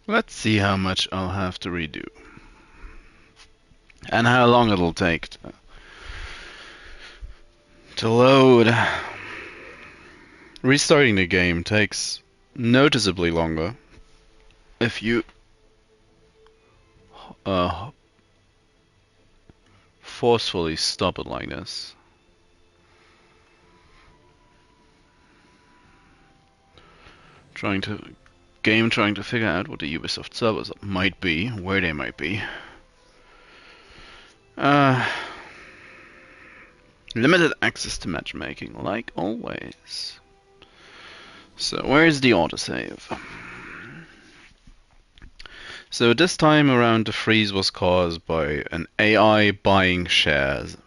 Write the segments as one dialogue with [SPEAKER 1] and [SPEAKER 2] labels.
[SPEAKER 1] Let's see how much I'll have to redo. And how long it'll take to load. Restarting the game takes noticeably longer if you uh, forcefully stop it like this. Trying to figure out what the Ubisoft servers might be, where they might be. Limited access to matchmaking, like always. So where's the autosave? So this time around the freeze was caused by an AI buying shares.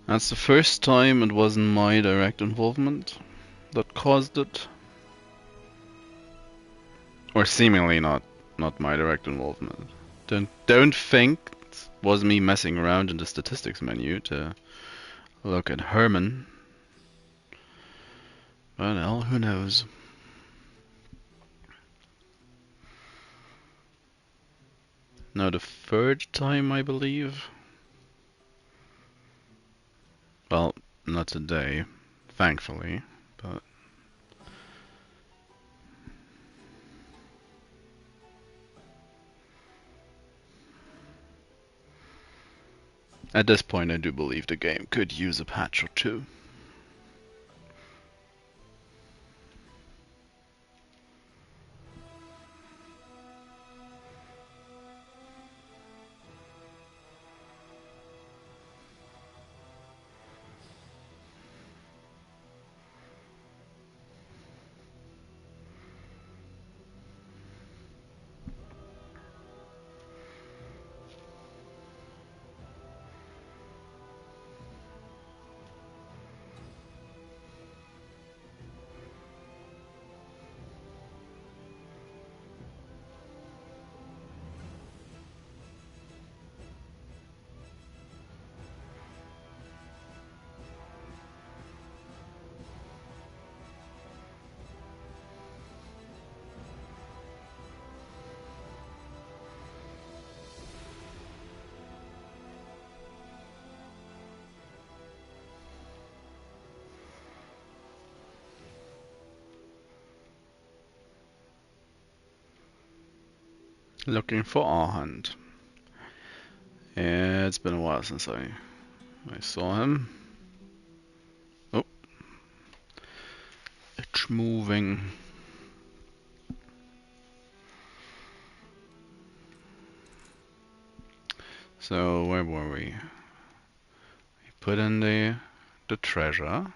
[SPEAKER 1] That's the first time it wasn't my direct involvement that caused it. Or seemingly not my direct involvement. Don't think it was me messing around in the statistics menu to look at Herman. Well, who knows? Now the third time, I believe. Well, not today, thankfully, but at this point I do believe the game could use a patch or two. Looking for Arhand. Yeah, it's been a while since I saw him. Oh, it's moving. So where were we? We put in the treasure.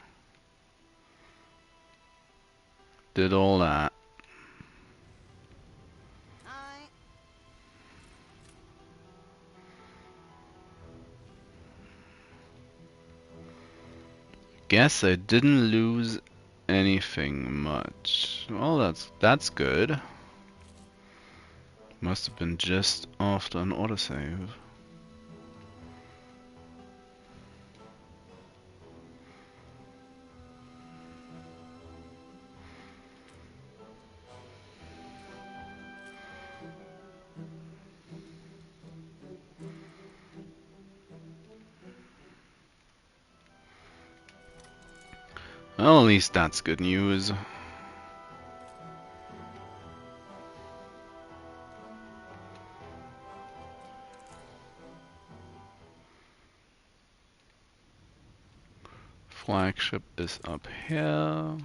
[SPEAKER 1] Did all that. Guess I didn't lose anything much. Well, that's good. Must have been just after an autosave. Well, at least that's good news. Flagship is up here.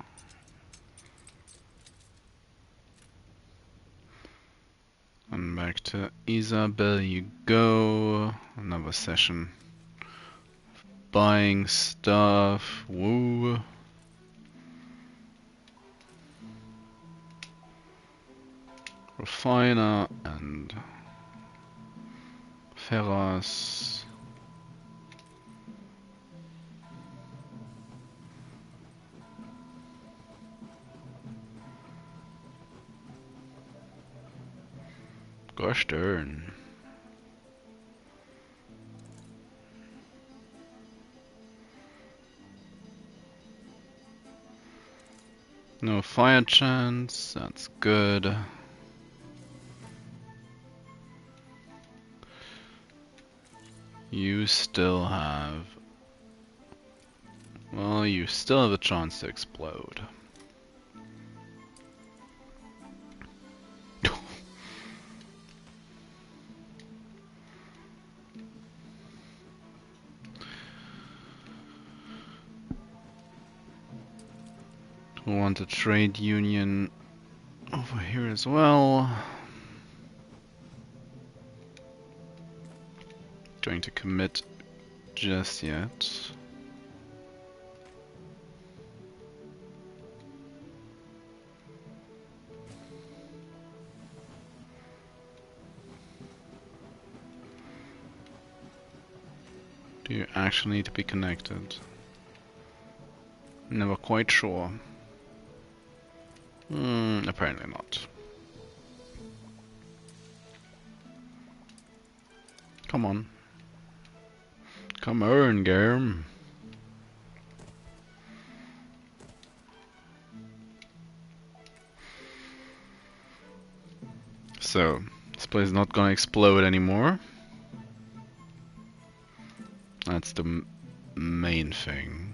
[SPEAKER 1] And back to Isabel you go. Another session. Buying stuff. Woo. Refiner and Ferros. Gosh darn. No fire chance, that's good. You still have... Well, you still have a chance to explode. We want a trade union over here as well. Going to commit just yet. Do you actually need to be connected? Never quite sure. Apparently not. Come on. Come on, game. So, this place is not gonna explode anymore. That's the main thing.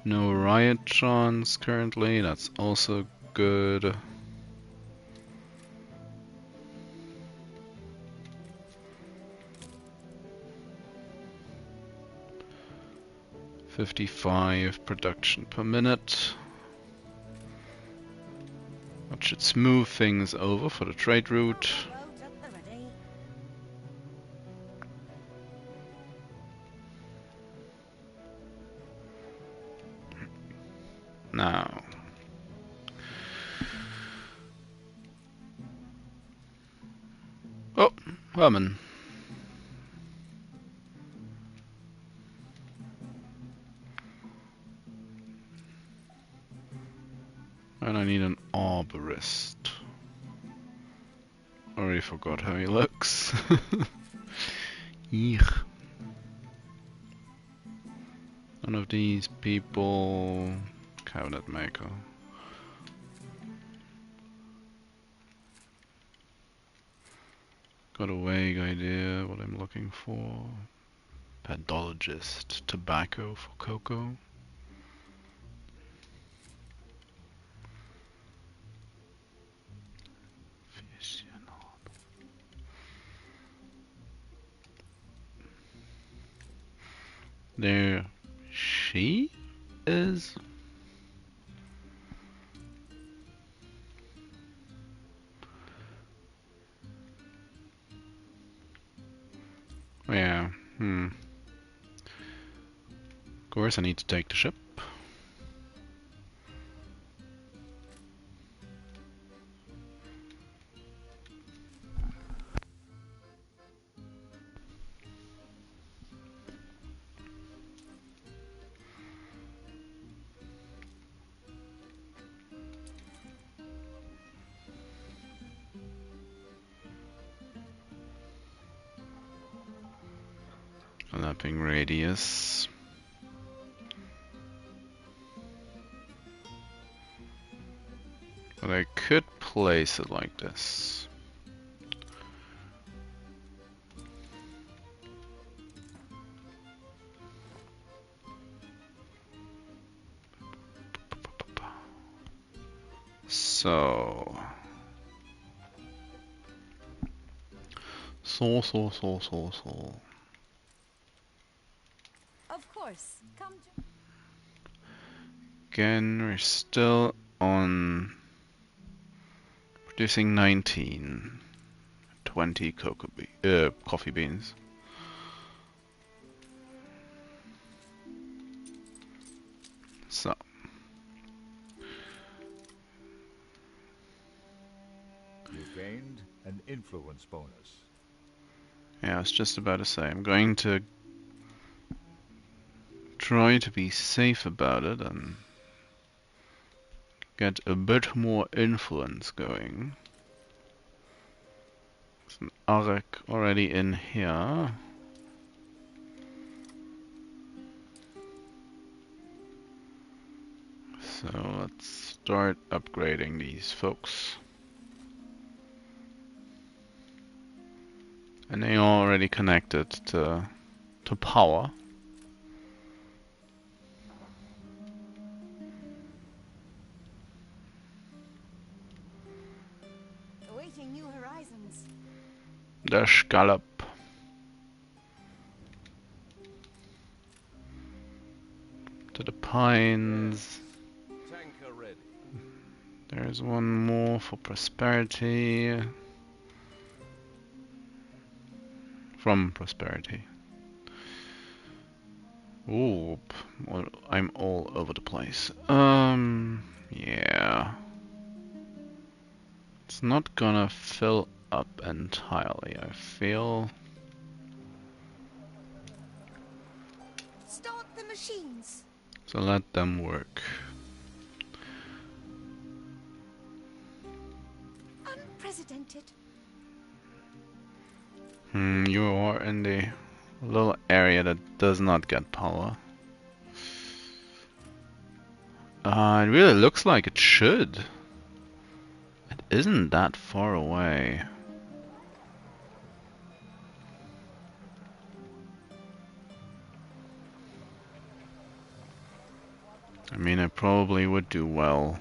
[SPEAKER 1] No riot chance currently, that's also good. $55 production per minute. That should smooth things over for the trade route. Now, oh, Herman. And I need an arborist. Already forgot how he looks. Eek. One of these people. Cabinet maker. Got a vague idea what I'm looking for. Pedologist. Tobacco for cocoa. There she is. Yeah, Of course I need to take the ship. Lapping radius. But I could place it like this. So.
[SPEAKER 2] Of course. Come to
[SPEAKER 1] Again, we're still on producing 19. 20 coffee beans. So.
[SPEAKER 3] You gained an influence bonus.
[SPEAKER 1] Yeah, I was just about to say, I'm going to try to be safe about it and get a bit more influence going. an arc already in here. So let's start upgrading these folks. And they are already connected to power.
[SPEAKER 2] Awaiting new horizons.
[SPEAKER 1] The scallop. To the pines.
[SPEAKER 4] Tanker ready.
[SPEAKER 1] There's one more for prosperity. From prosperity. Ooh, well, I'm all over the place. Yeah. It's not gonna fill up entirely, I feel.
[SPEAKER 2] Start the machines.
[SPEAKER 1] So let them work.
[SPEAKER 2] Unprecedented.
[SPEAKER 1] You are in the little area that does not get power. It really looks like it should. It isn't that far away. I mean, I probably would do well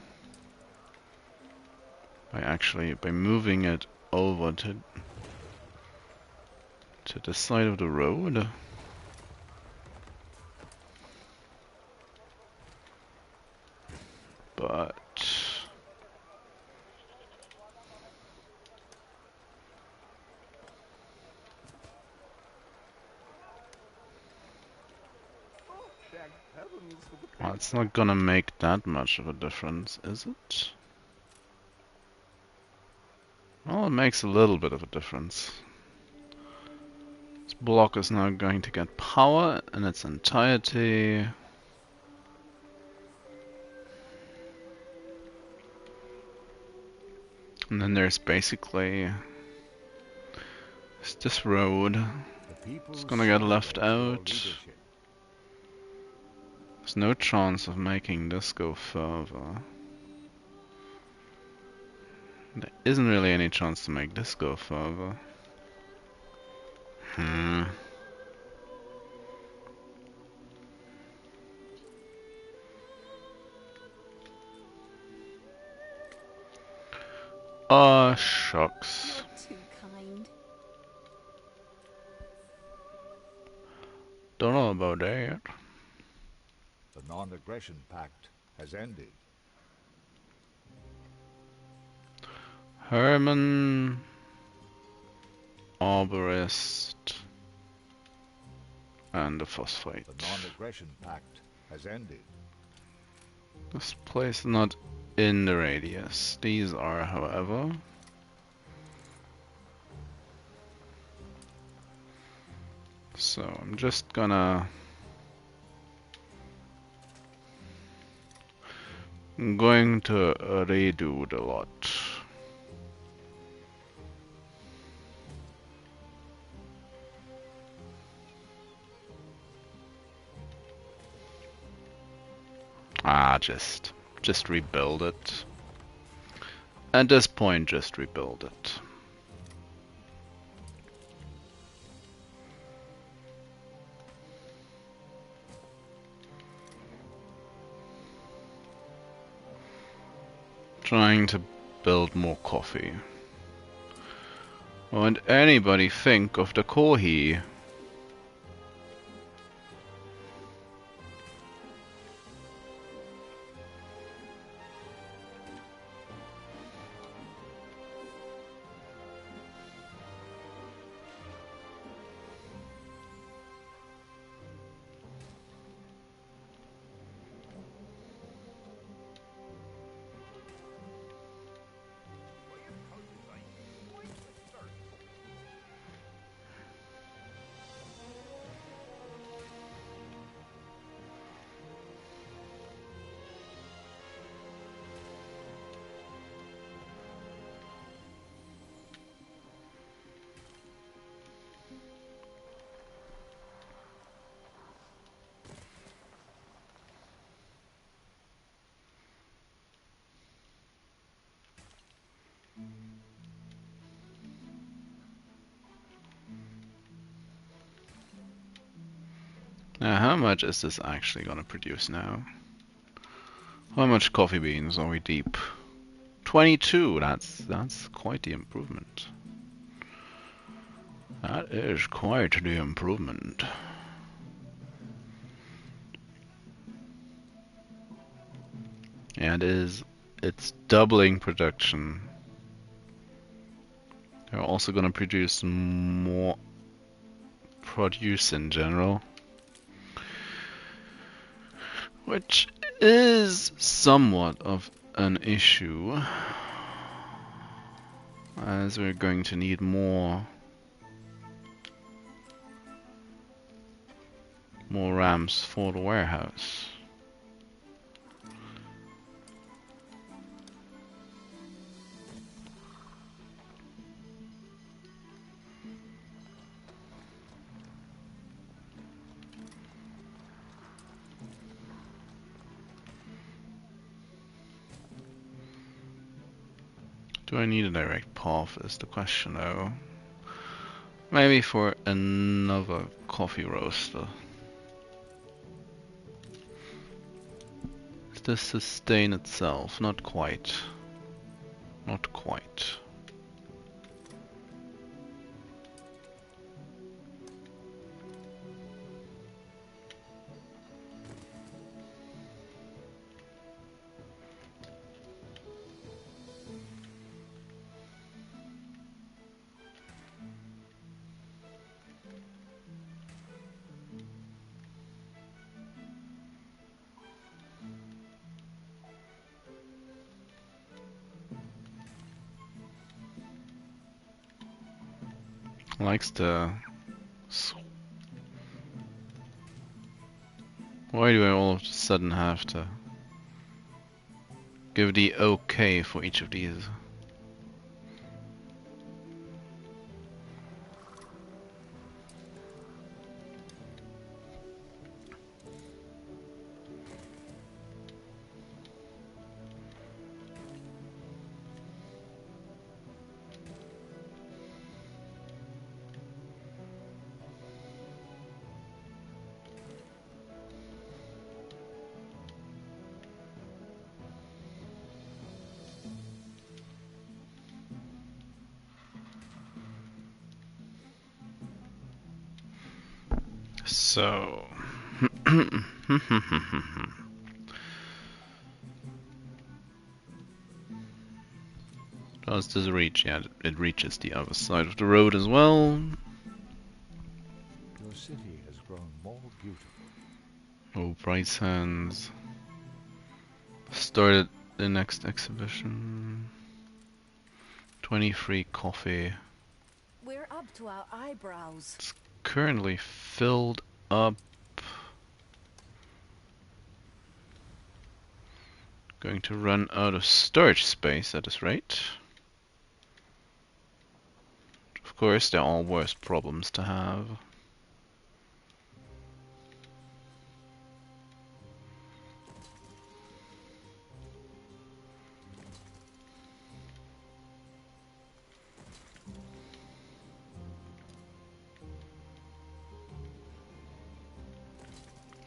[SPEAKER 1] by moving it over to the side of the road. But well, it's not gonna make that much of a difference, is it? Well, it makes a little bit of a difference. This block is now going to get power in its entirety. And then there's basically this road. It's gonna get left out. There's no chance of making this go further. There isn't really any chance to make this go further. Oh, shucks.
[SPEAKER 2] Not too kind.
[SPEAKER 1] Don't know about that.
[SPEAKER 3] The non-aggression pact has ended.
[SPEAKER 1] Herman, Arborist, and the phosphate.
[SPEAKER 3] The non-aggression pact has ended.
[SPEAKER 1] This place is not in the radius. These are, however. So I'm just gonna I'm going to redo the lot. Just rebuild it. At this point, just rebuild it. Trying to build more coffee. Won't anybody think of the Kohi? Now, how much is this actually gonna produce now? How much coffee beans are we deep? 22. That's quite the improvement. That is quite the improvement. And it's doubling production. They're also gonna produce more produce in general, which is somewhat of an issue, as we're going to need more ramps for the warehouse. Do I need a direct path is the question though. Maybe for another coffee roaster. Does this sustain itself? Not quite. Not quite. Likes to. Why do I all of a sudden have to give the OK for each of these? So, does this reach? Yeah, it reaches the other side of the road as well.
[SPEAKER 3] Your city has grown more beautiful.
[SPEAKER 1] Oh, Bryce Hands started the next exhibition. 23 coffee.
[SPEAKER 2] We're up to our eyebrows.
[SPEAKER 1] It's currently filled up. Going to run out of storage space at this rate. Of course, they're all worse problems to have.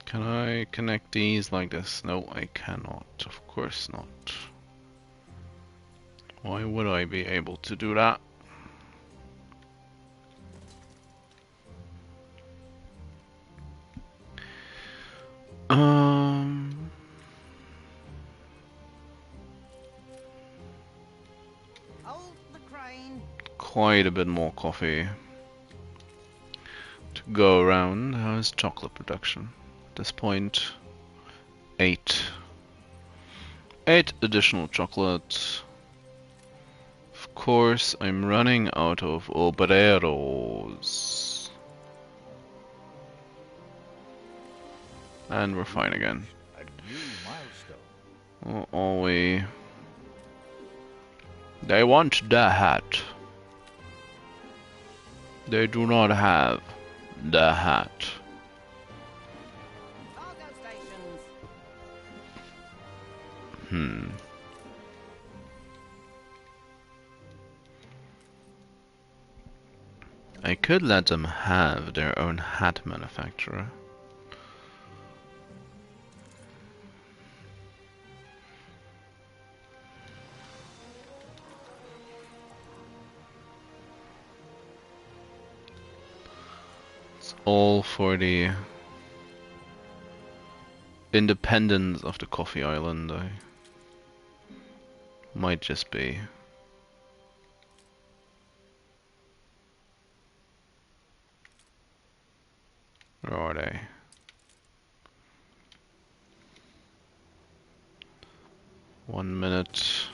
[SPEAKER 1] Can I connect these like this? No, I cannot. Of course not. Why would I be able to do that?
[SPEAKER 2] Hold the crane.
[SPEAKER 1] Quite a bit more coffee to go around. How's chocolate production? At this point, 8 additional chocolate. Of course, I'm running out of obreros. And we're fine again.
[SPEAKER 3] A new milestone.
[SPEAKER 1] Or are we? They want the hat. They do not have the hat.
[SPEAKER 2] Cargo stations.
[SPEAKER 1] I could let them have their own hat manufacturer. All for the independence of the coffee island, I might just be. Where are they? One minute.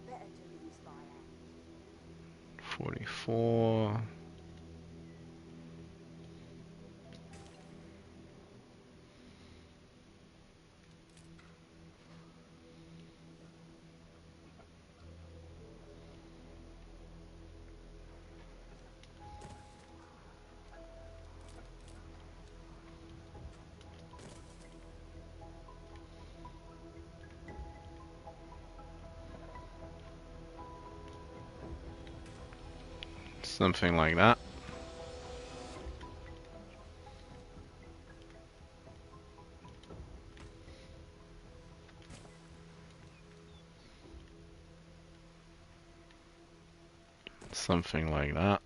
[SPEAKER 2] Better do these by hand.
[SPEAKER 1] 44. Something like that. Something like that.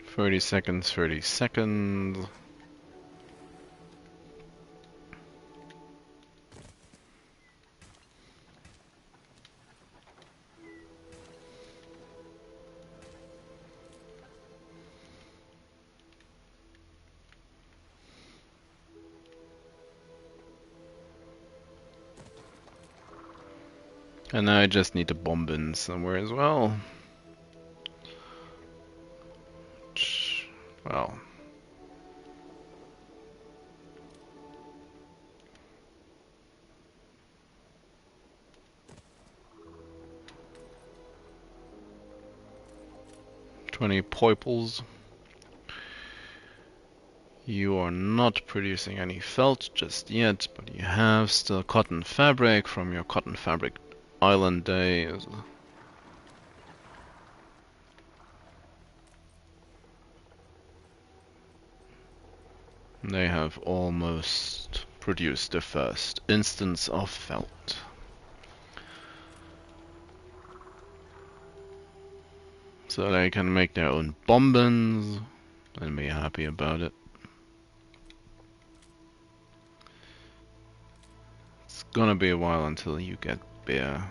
[SPEAKER 1] Thirty seconds, 30 seconds. And I just need to bomb in somewhere as well. Well. "20 poiples. You are not producing any felt just yet, but you have still cotton fabric from your cotton fabric island days. They have almost produced the first instance of felt. So they can make their own bombins and be happy about it. It's gonna be a while until you get beer.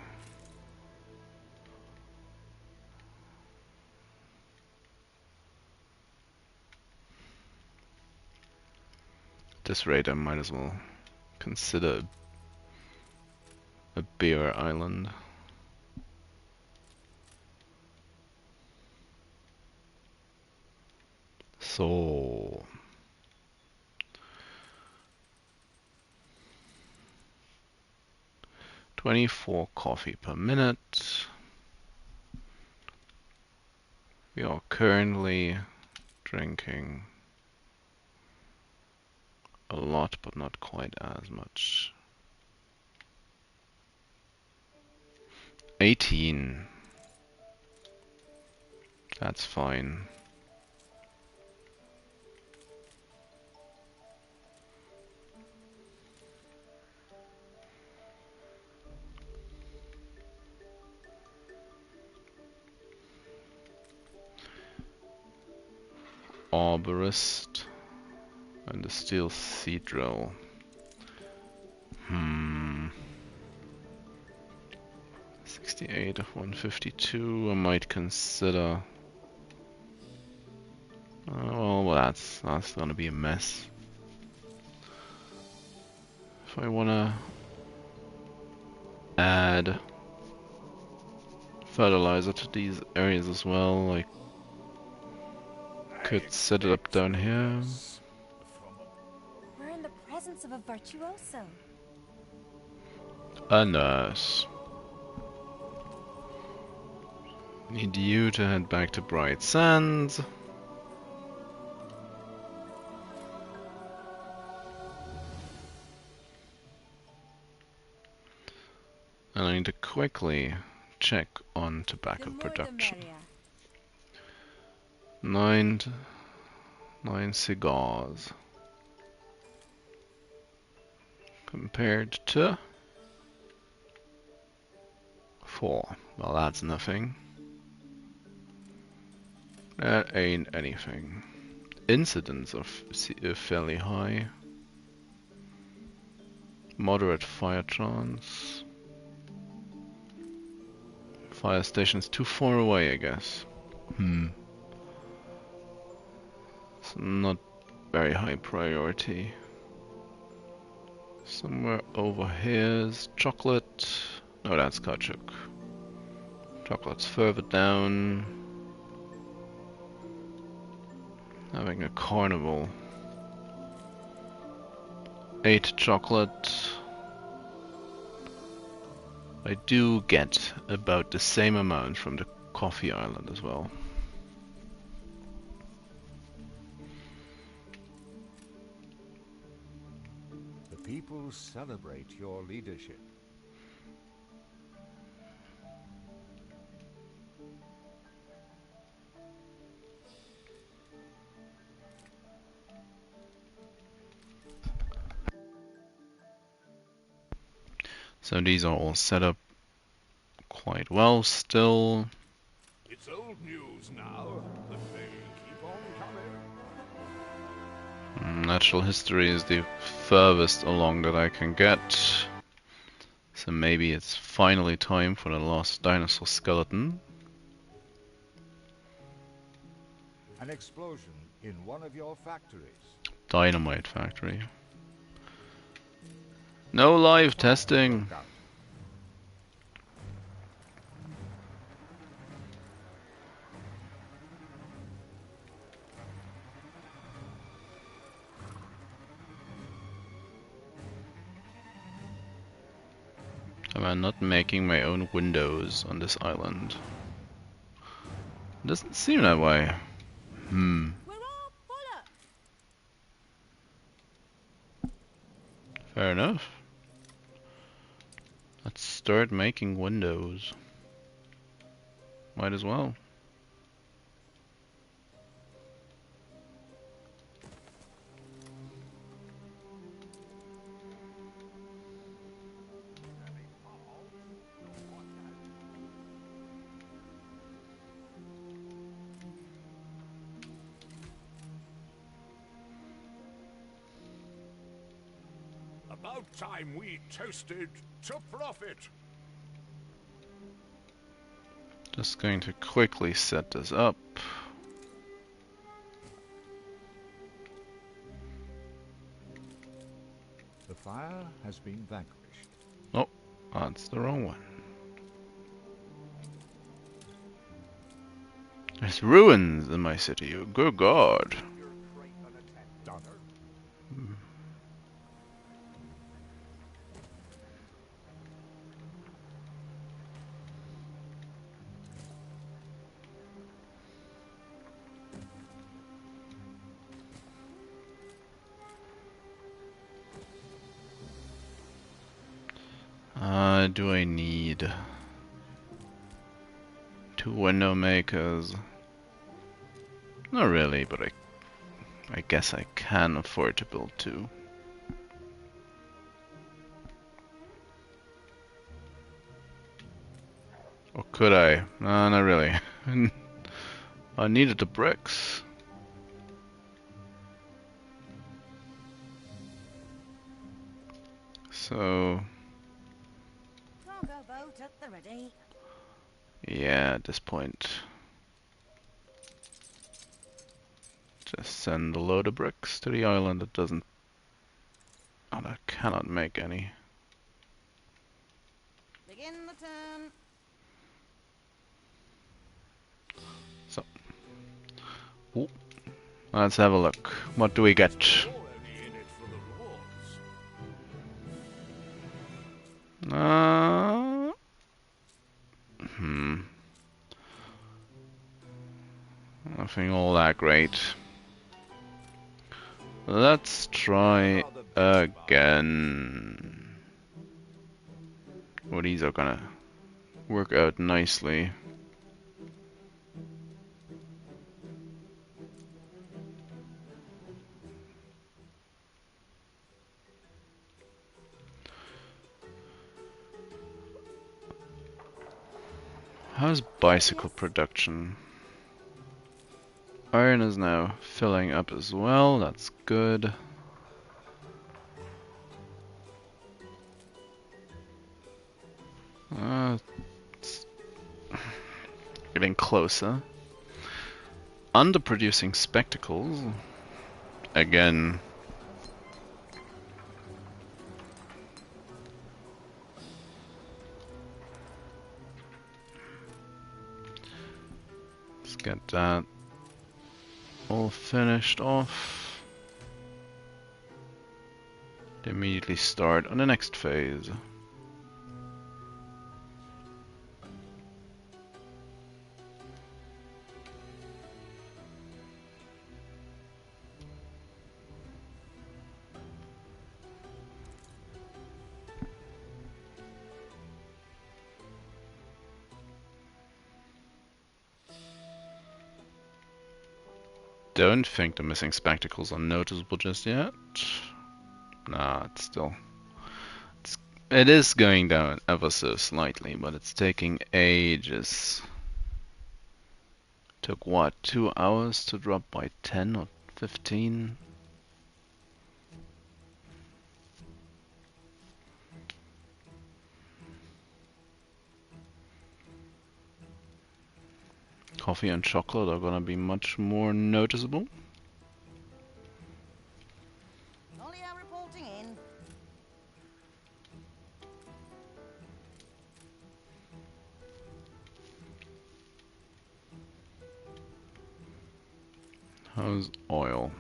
[SPEAKER 1] At this rate, I might as well consider a beer island. So 24 coffee per minute. We are currently drinking a lot, but not quite as much. 18. That's fine. Arborist and the steel seed drill. 68 of 152. I might consider. Well, that's gonna be a mess. If I wanna add fertilizer to these areas as well, I could set it up down here.
[SPEAKER 2] We're in the presence of a virtuoso.
[SPEAKER 1] A nurse. Need you to head back to Bright Sands. And I need to quickly check on tobacco production. 9 cigars. compared to 4. Well, that's nothing. That ain't anything. Incidence of fairly high. Moderate fire chance. Fire station's too far away, I guess. It's not very high priority. Somewhere over here's chocolate. No, that's caoutchouc. Chocolate's further down. Having a carnival. 8 chocolate. I do get about the same amount from the coffee island as well.
[SPEAKER 3] The people celebrate your leadership.
[SPEAKER 1] So these are all set up quite well still.
[SPEAKER 3] It's old news now, but they keep on coming.
[SPEAKER 1] Natural history is the furthest along that I can get. So maybe it's finally time for the last dinosaur skeleton.
[SPEAKER 3] An explosion in one of your factories.
[SPEAKER 1] Dynamite factory. No live testing. Am I not making my own windows on this island? Doesn't seem that way.
[SPEAKER 2] We're all full up.
[SPEAKER 1] Fair enough. Let's start making windows. Might as well.
[SPEAKER 3] About time we toasted to profit.
[SPEAKER 1] Just going to quickly set this up.
[SPEAKER 3] The fire has been vanquished.
[SPEAKER 1] Oh, that's the wrong one. There's ruins in my city, oh good god. Do I need 2 window makers? Not really, but I guess I can afford to build 2. Or could I? No, not really. I needed the bricks. So
[SPEAKER 2] Cargo boat at the ready.
[SPEAKER 1] yeah, at this point, just send a load of bricks to the island that doesn't. Oh, that cannot make any.
[SPEAKER 2] Begin the turn.
[SPEAKER 1] So, ooh, let's have a look. What do we get?
[SPEAKER 3] You're only in it for the rewards.
[SPEAKER 1] Nothing all that great. Let's try again. Well, these are gonna work out nicely. How's bicycle production? Iron is now filling up as well, that's good. It's getting closer. Underproducing spectacles. Again. Let's get that all finished off. Immediately start on the next phase. Don't think the missing spectacles are noticeable just yet. Nah, it is going down ever so slightly, but it's taking ages. Took what, 2 hours to drop by 10 or 15? Coffee and chocolate are gonna be much more noticeable.
[SPEAKER 4] Olio reporting in.
[SPEAKER 1] How's oil?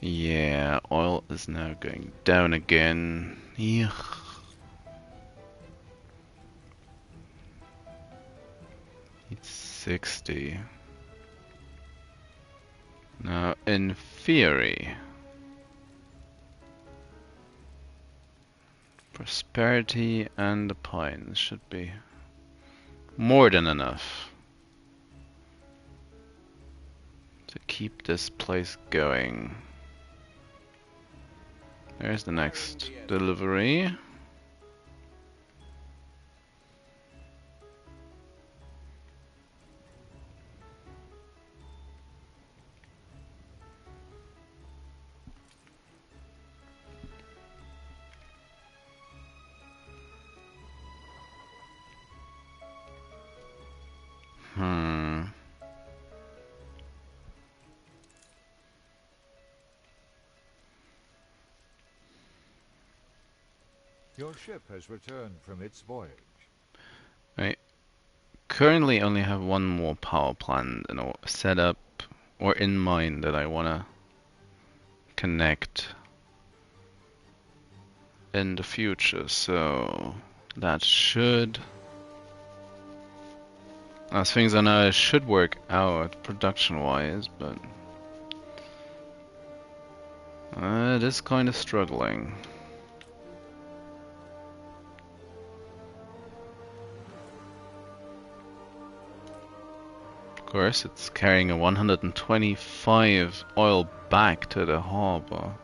[SPEAKER 1] Yeah, oil is now going down again. Yeah. It's 60. Now, in theory, prosperity and the pines should be more than enough to keep this place going. There's the next delivery.
[SPEAKER 3] Your ship has returned from its voyage.
[SPEAKER 1] I currently only have one more power plant set up or in mind that I wanna connect in the future, so that should, as things are now, it should work out production wise, but it is kind of struggling. Of course, it's carrying a 125 oil back to the harbor.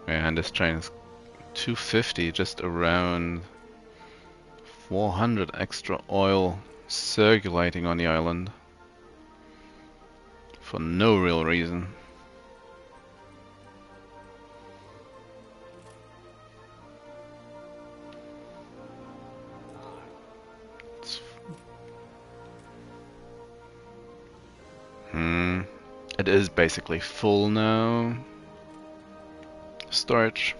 [SPEAKER 1] And this train is 250, just around 400 extra oil circulating on the island for no real reason. It is basically full now. Storage.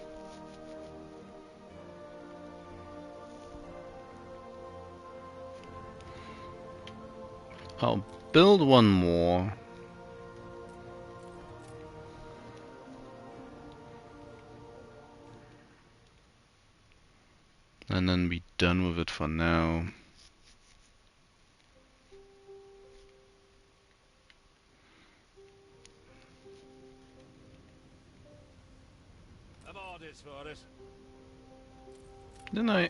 [SPEAKER 1] I'll build one more. And then be done with it for now. Didn't I?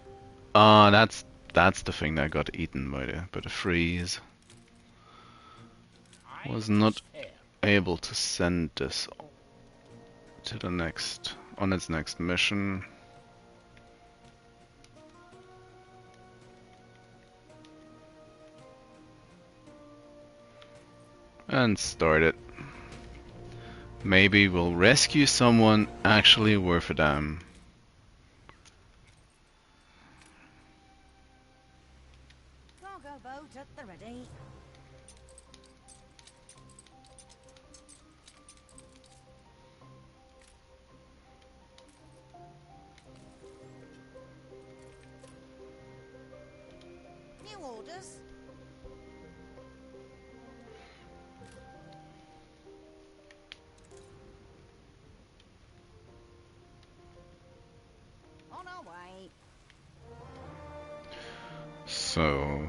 [SPEAKER 1] Ah, that's the thing that got eaten by the freeze. Was not able to send this to the next, on its next mission. And start it. Maybe we'll rescue someone actually worth a damn.
[SPEAKER 4] Cargo boat at the ready. New orders. On our way.
[SPEAKER 1] So,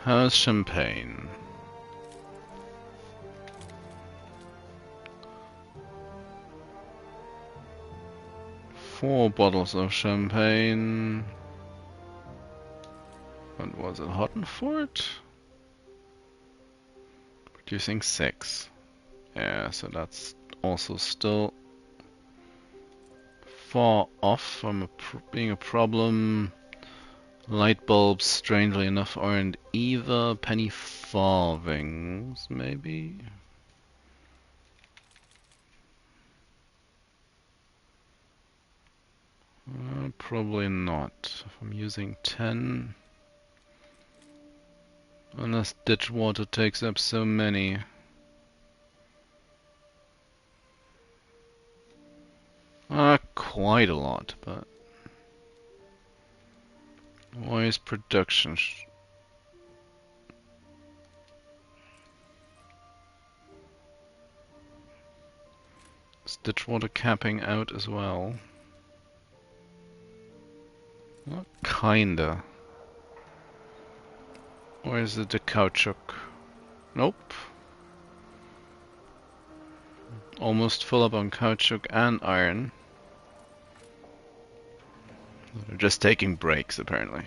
[SPEAKER 1] how's champagne? Four bottles of champagne. What was it? Hottenfort? Producing 6. Yeah, so that's also still far off from being a problem. Light bulbs, strangely enough, aren't either. Penny farthings, maybe? Probably not. If I'm using 10. Unless Ditchwater takes up so many. Quite a lot, but... Why is production... Is Ditchwater capping out as well? Well, kinda. Or is it the caoutchouc? Nope. Almost full up on caoutchouc and iron. They're just taking breaks, apparently.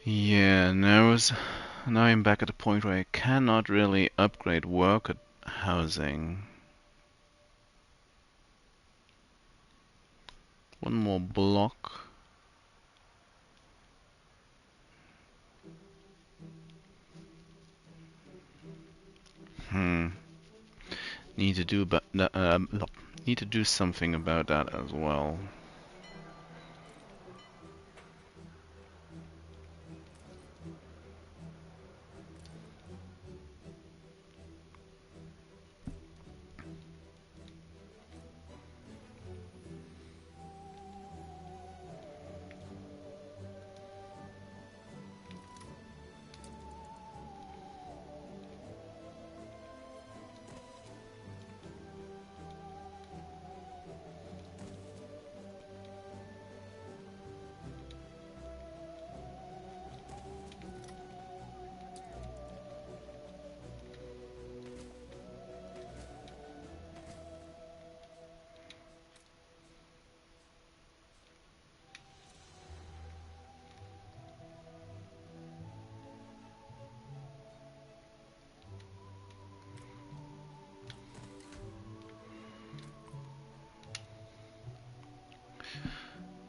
[SPEAKER 1] Yeah, now I'm back at the point where I cannot really upgrade worker housing. One more block. Need to do need to do something about that as well.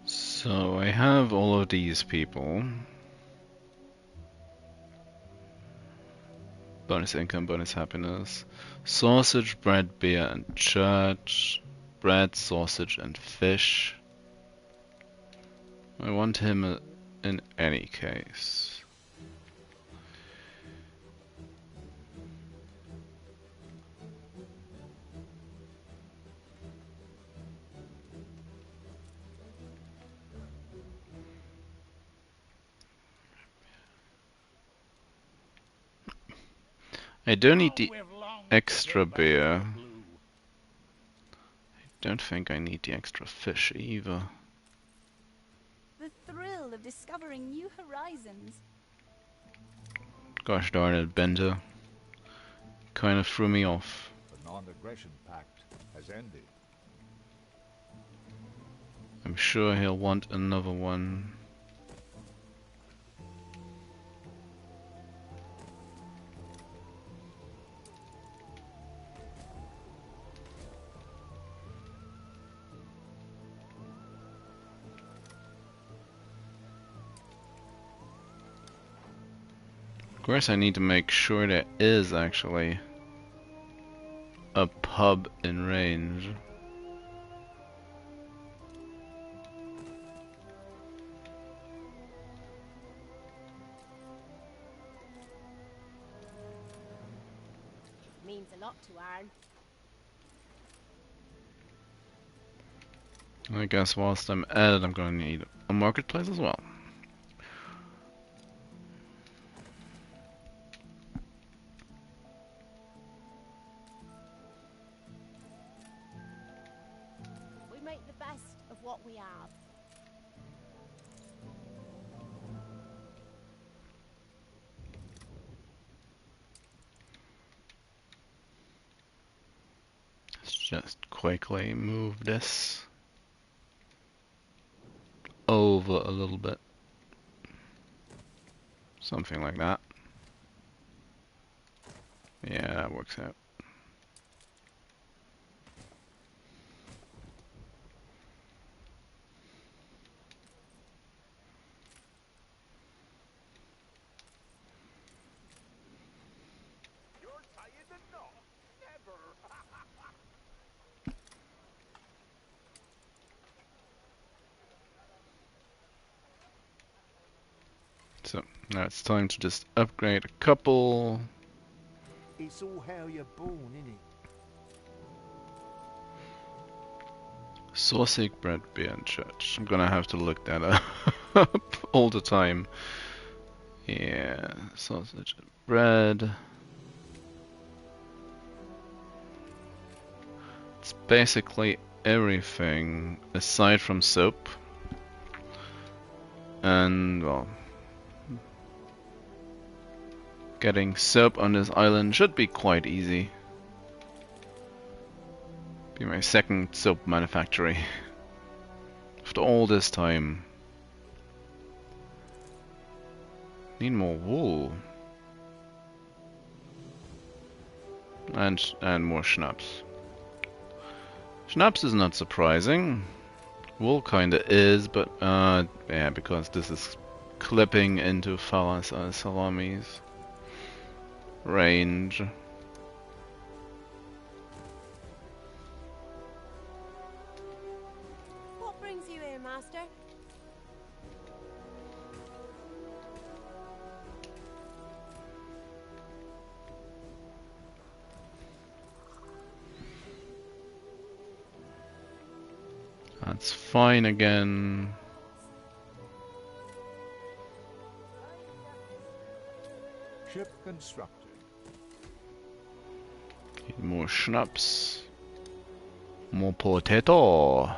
[SPEAKER 1] So I have all of these people. Bonus income, bonus happiness. Sausage, bread, beer, and church. Bread, sausage, and fish. I want him in any case. I don't need the extra beer. I don't think I need the extra fish either.
[SPEAKER 4] The thrill
[SPEAKER 2] of discovering new horizons.
[SPEAKER 1] Gosh darn it, Bender. Kind of threw me off.
[SPEAKER 3] The non-aggression pact has ended.
[SPEAKER 1] I'm sure he'll want another one. Of course, I need to make sure there is actually a pub in range.
[SPEAKER 2] Means a lot to Arn.
[SPEAKER 1] I guess whilst I'm at it, I'm gonna need a marketplace as well.
[SPEAKER 2] We make the best of what we have.
[SPEAKER 1] Let's just quickly move this over a little bit. Something like that. Yeah, that works out.
[SPEAKER 3] You're tired enough. Never.
[SPEAKER 1] So now it's time to just upgrade a couple.
[SPEAKER 3] It's all how you're born, innit?
[SPEAKER 1] Sausage, bread, beer, and church. I'm gonna have to look that up all the time. Yeah, sausage and bread. It's basically everything aside from soap. And, well, getting soap on this island should be quite easy. Be my second soap manufactory. After all this time. Need more wool. And more schnapps. Schnapps is not surprising. Wool kinda is, but yeah, because this is clipping into Salami's range.
[SPEAKER 2] What brings you here, Master?
[SPEAKER 1] That's fine again.
[SPEAKER 3] Ship constructed.
[SPEAKER 1] Need more schnapps. More potato.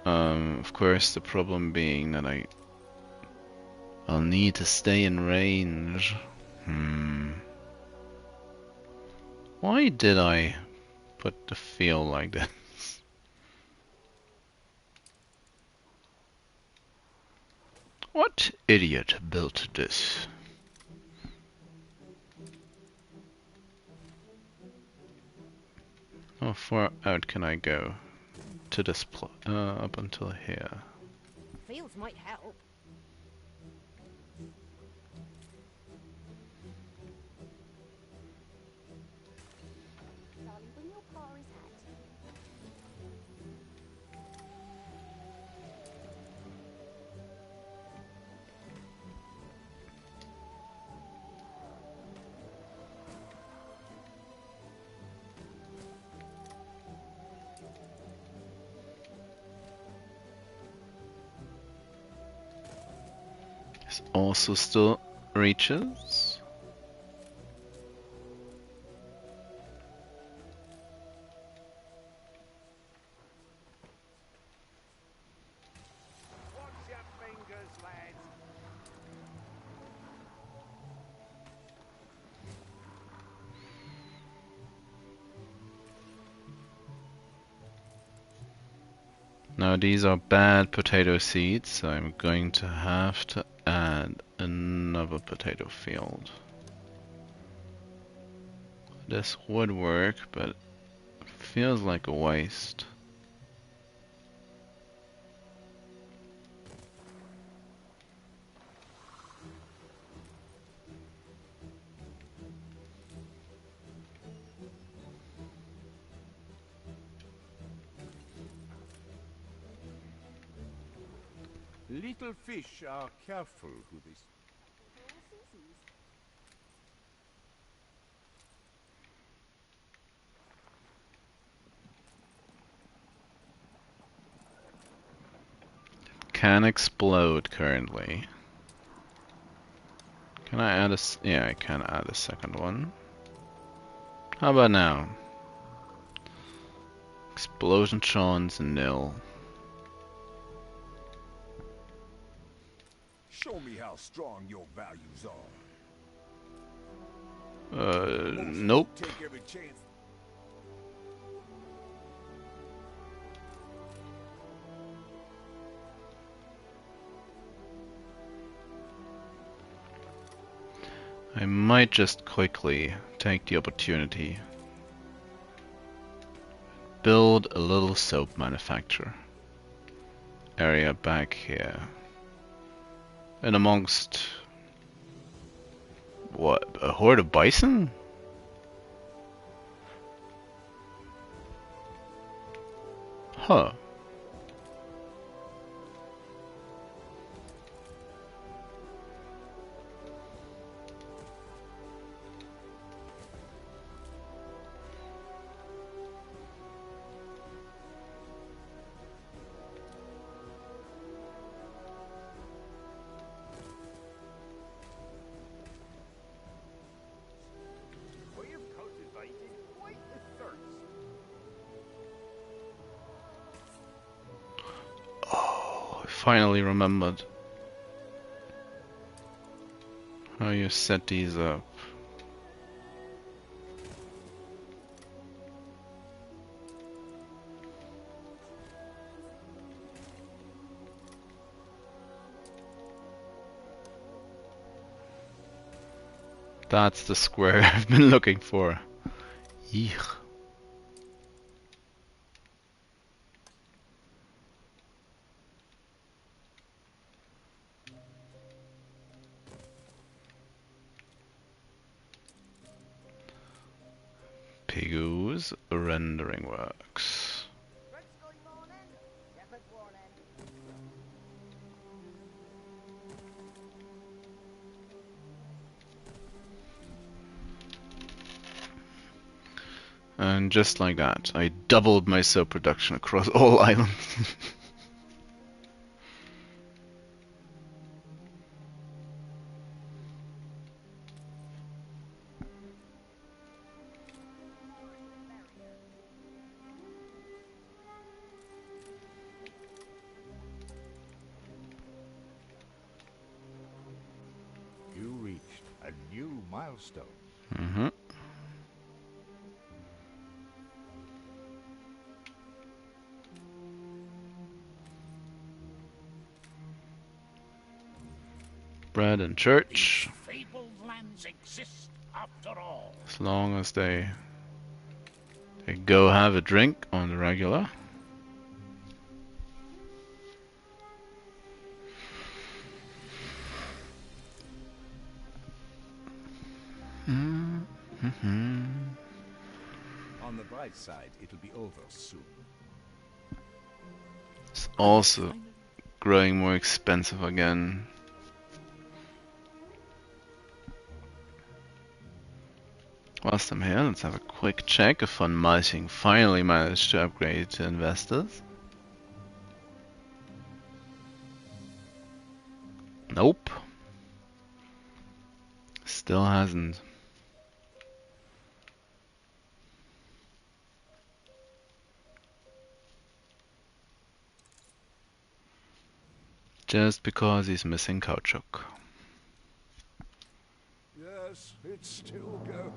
[SPEAKER 1] Of course, the problem being that I'll need to stay in range. Why did I put the field like this? What idiot built this? How far out can I go? To this up until here.
[SPEAKER 2] Fields might help. Darling, bring your Kari's hat.
[SPEAKER 1] This also still reaches. Now these are bad potato seeds, so I'm going to have to add another potato field. This would work, but feels like a waste.
[SPEAKER 3] Little fish are careful who they...
[SPEAKER 1] Can explode currently. Can I add a... yeah, I can add a second one. How about now? Explosion chance nil.
[SPEAKER 5] Show me how strong your values are.
[SPEAKER 1] Nope.
[SPEAKER 5] Take every chance.
[SPEAKER 1] I might just quickly take the opportunity. Build a little soap manufacturer area back here. And amongst... what? A horde of bison? Huh.
[SPEAKER 5] We have cultivated quite a thirst.
[SPEAKER 1] Oh, I finally remembered how you set these up. That's the square I've been looking for. Eek. Pigoo's rendering works. And just like that, I doubled my soap production across all islands.
[SPEAKER 3] You reached a new milestone.
[SPEAKER 1] Mm-hmm. Bread and church.
[SPEAKER 6] These fabled lands exist after all.
[SPEAKER 1] As long as they go have a drink on the regular. Mm-hmm.
[SPEAKER 3] On the bright side, it'll be over soon.
[SPEAKER 1] It's also growing more expensive again. Whilst I'm here, let's have a quick check if Fun Mulching finally managed to upgrade to investors. Nope. Still hasn't. Just because he's missing caoutchouc.
[SPEAKER 5] Yes, it's still going.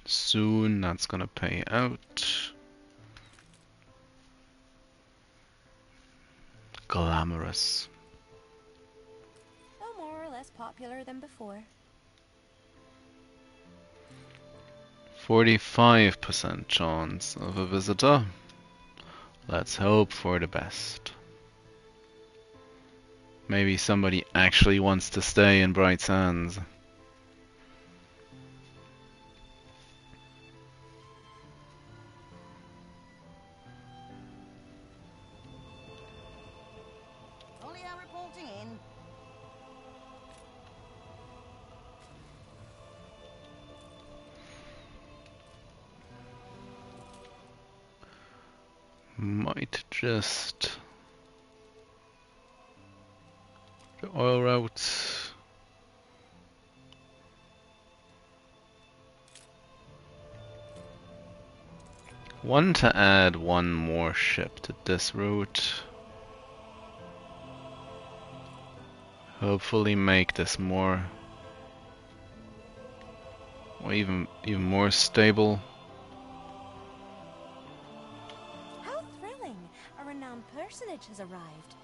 [SPEAKER 1] Soon that's gonna pay out. glamorous.
[SPEAKER 2] No more or less popular than before.
[SPEAKER 1] 45% chance of a visitor. Let's hope for the best. Maybe somebody actually wants to stay in Bright Sands.
[SPEAKER 4] Olio reporting in.
[SPEAKER 1] Might just the oil routes. Want to add one more ship to this route. Hopefully make this more, or even more stable.
[SPEAKER 2] How thrilling! A renowned personage has arrived.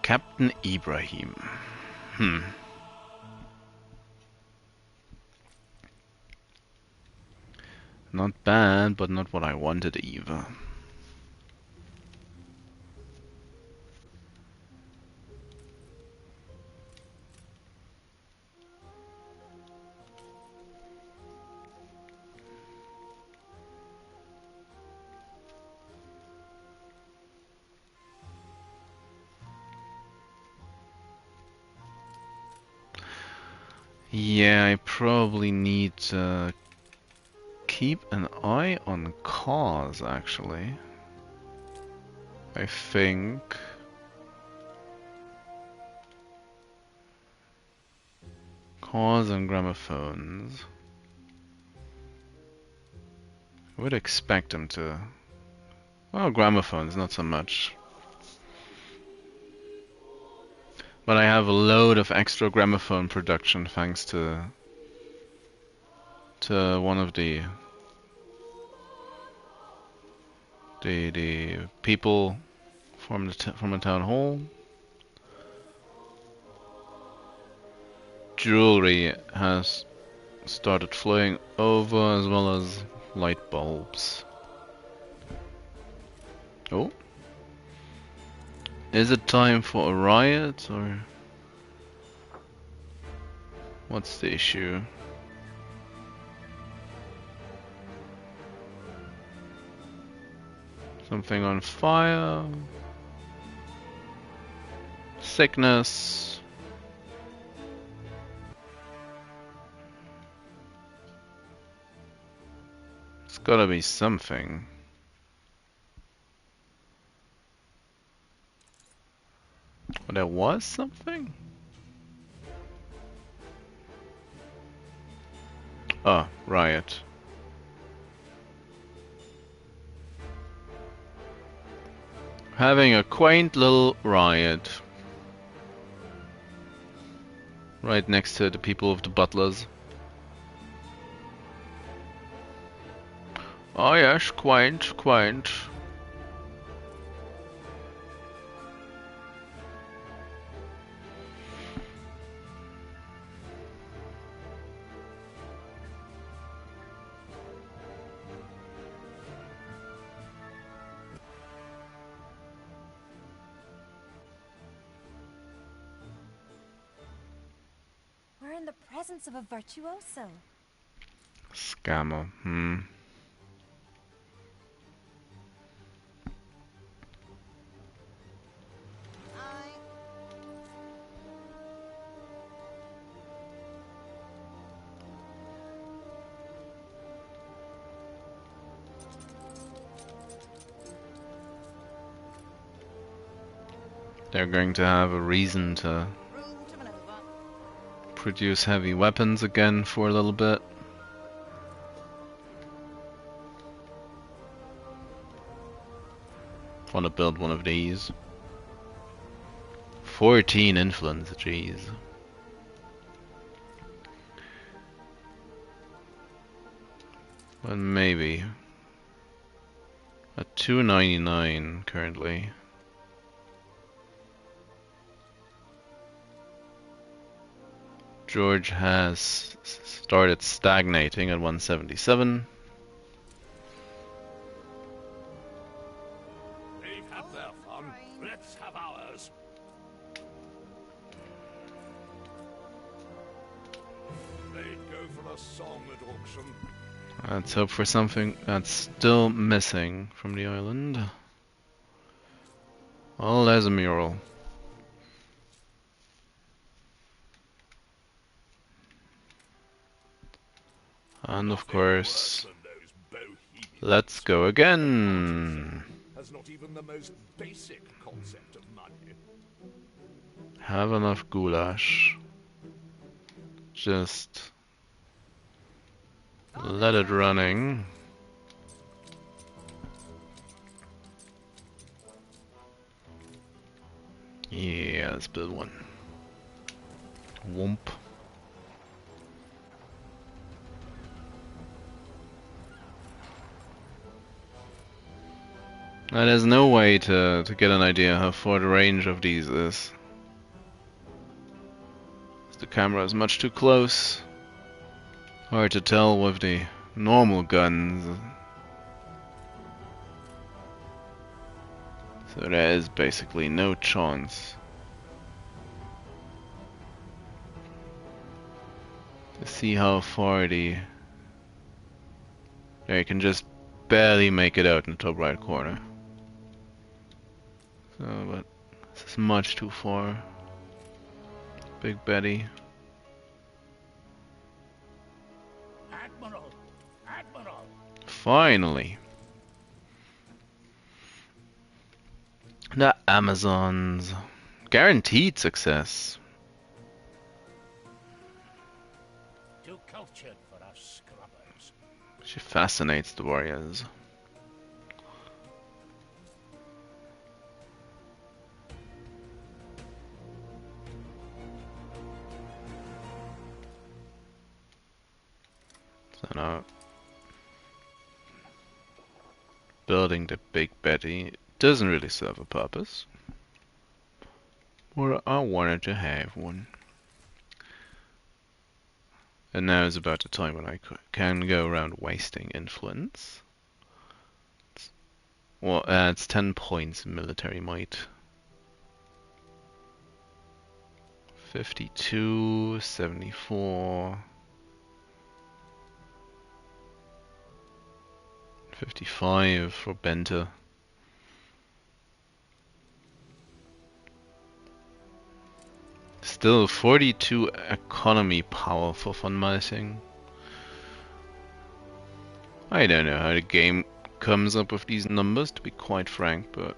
[SPEAKER 1] Captain Ibrahim. Not bad, but not what I wanted either. Yeah, I probably need to keep an eye on cars, actually. I think. Cars and gramophones. I would expect them to. Well, gramophones, not so much. But I have a load of extra gramophone production thanks to one of the people from the town hall. Jewelry has started flowing over, as well as light bulbs. Oh. Is it time for a riot, or what's the issue? Something on fire? Sickness? It's gotta be something. Oh, there was something? Oh, riot. Having a quaint little riot. Right next to the people of the butlers. Oh yes, quaint, quaint.
[SPEAKER 2] We're in the presence of a virtuoso.
[SPEAKER 1] Scammer,
[SPEAKER 4] Aye.
[SPEAKER 1] They're going to have a reason to
[SPEAKER 4] Room to maneuver.
[SPEAKER 1] produce heavy weapons again for a little bit. Want to build one of these. 14 influence, jeez. But maybe At 299 currently. George has started stagnating at 177.
[SPEAKER 5] They've had their fun. Let's have ours. They'd go for a song at auction.
[SPEAKER 1] Let's hope for something that's still missing from the island. Oh, there's a mural. And of course, let's go again.
[SPEAKER 5] Has not even the most basic concept of money.
[SPEAKER 1] Have enough goulash. Just let it running. Yeah, let's build one. Womp. Now, there's no way to get an idea how far the range of these is. The camera is much too close. Hard to tell with the normal guns. So there is basically no chance to see how far the... There, you can just barely make it out in the top right corner. So, but this is much too far. Big Betty.
[SPEAKER 6] Admiral! Admiral!
[SPEAKER 1] Finally. The Amazons. Guaranteed success.
[SPEAKER 6] Too cultured for us scrubbers.
[SPEAKER 1] She fascinates the warriors. So now, building the Big Betty doesn't really serve a purpose. Or I wanted to have one. And now is about the time when I can go around wasting influence. Well, it's 10 points military might. 52, 74, 55 for Benta. Still 42 economy power for von Malsing. I don't know how the game comes up with these numbers, to be quite frank, but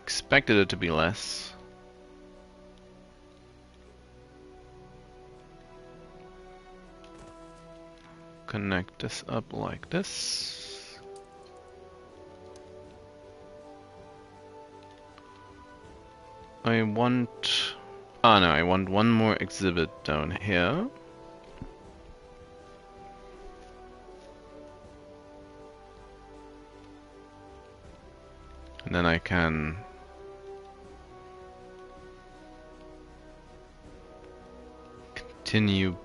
[SPEAKER 1] expected it to be less. Connect this up like this. I want... Ah no, I want one more exhibit down here. And then I can... continue...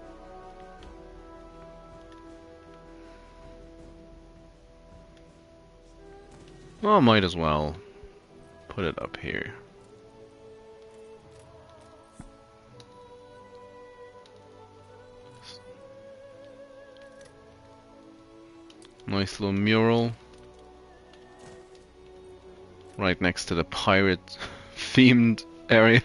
[SPEAKER 1] Well, might as well put it up here. Nice little mural. Right next to the pirate themed area.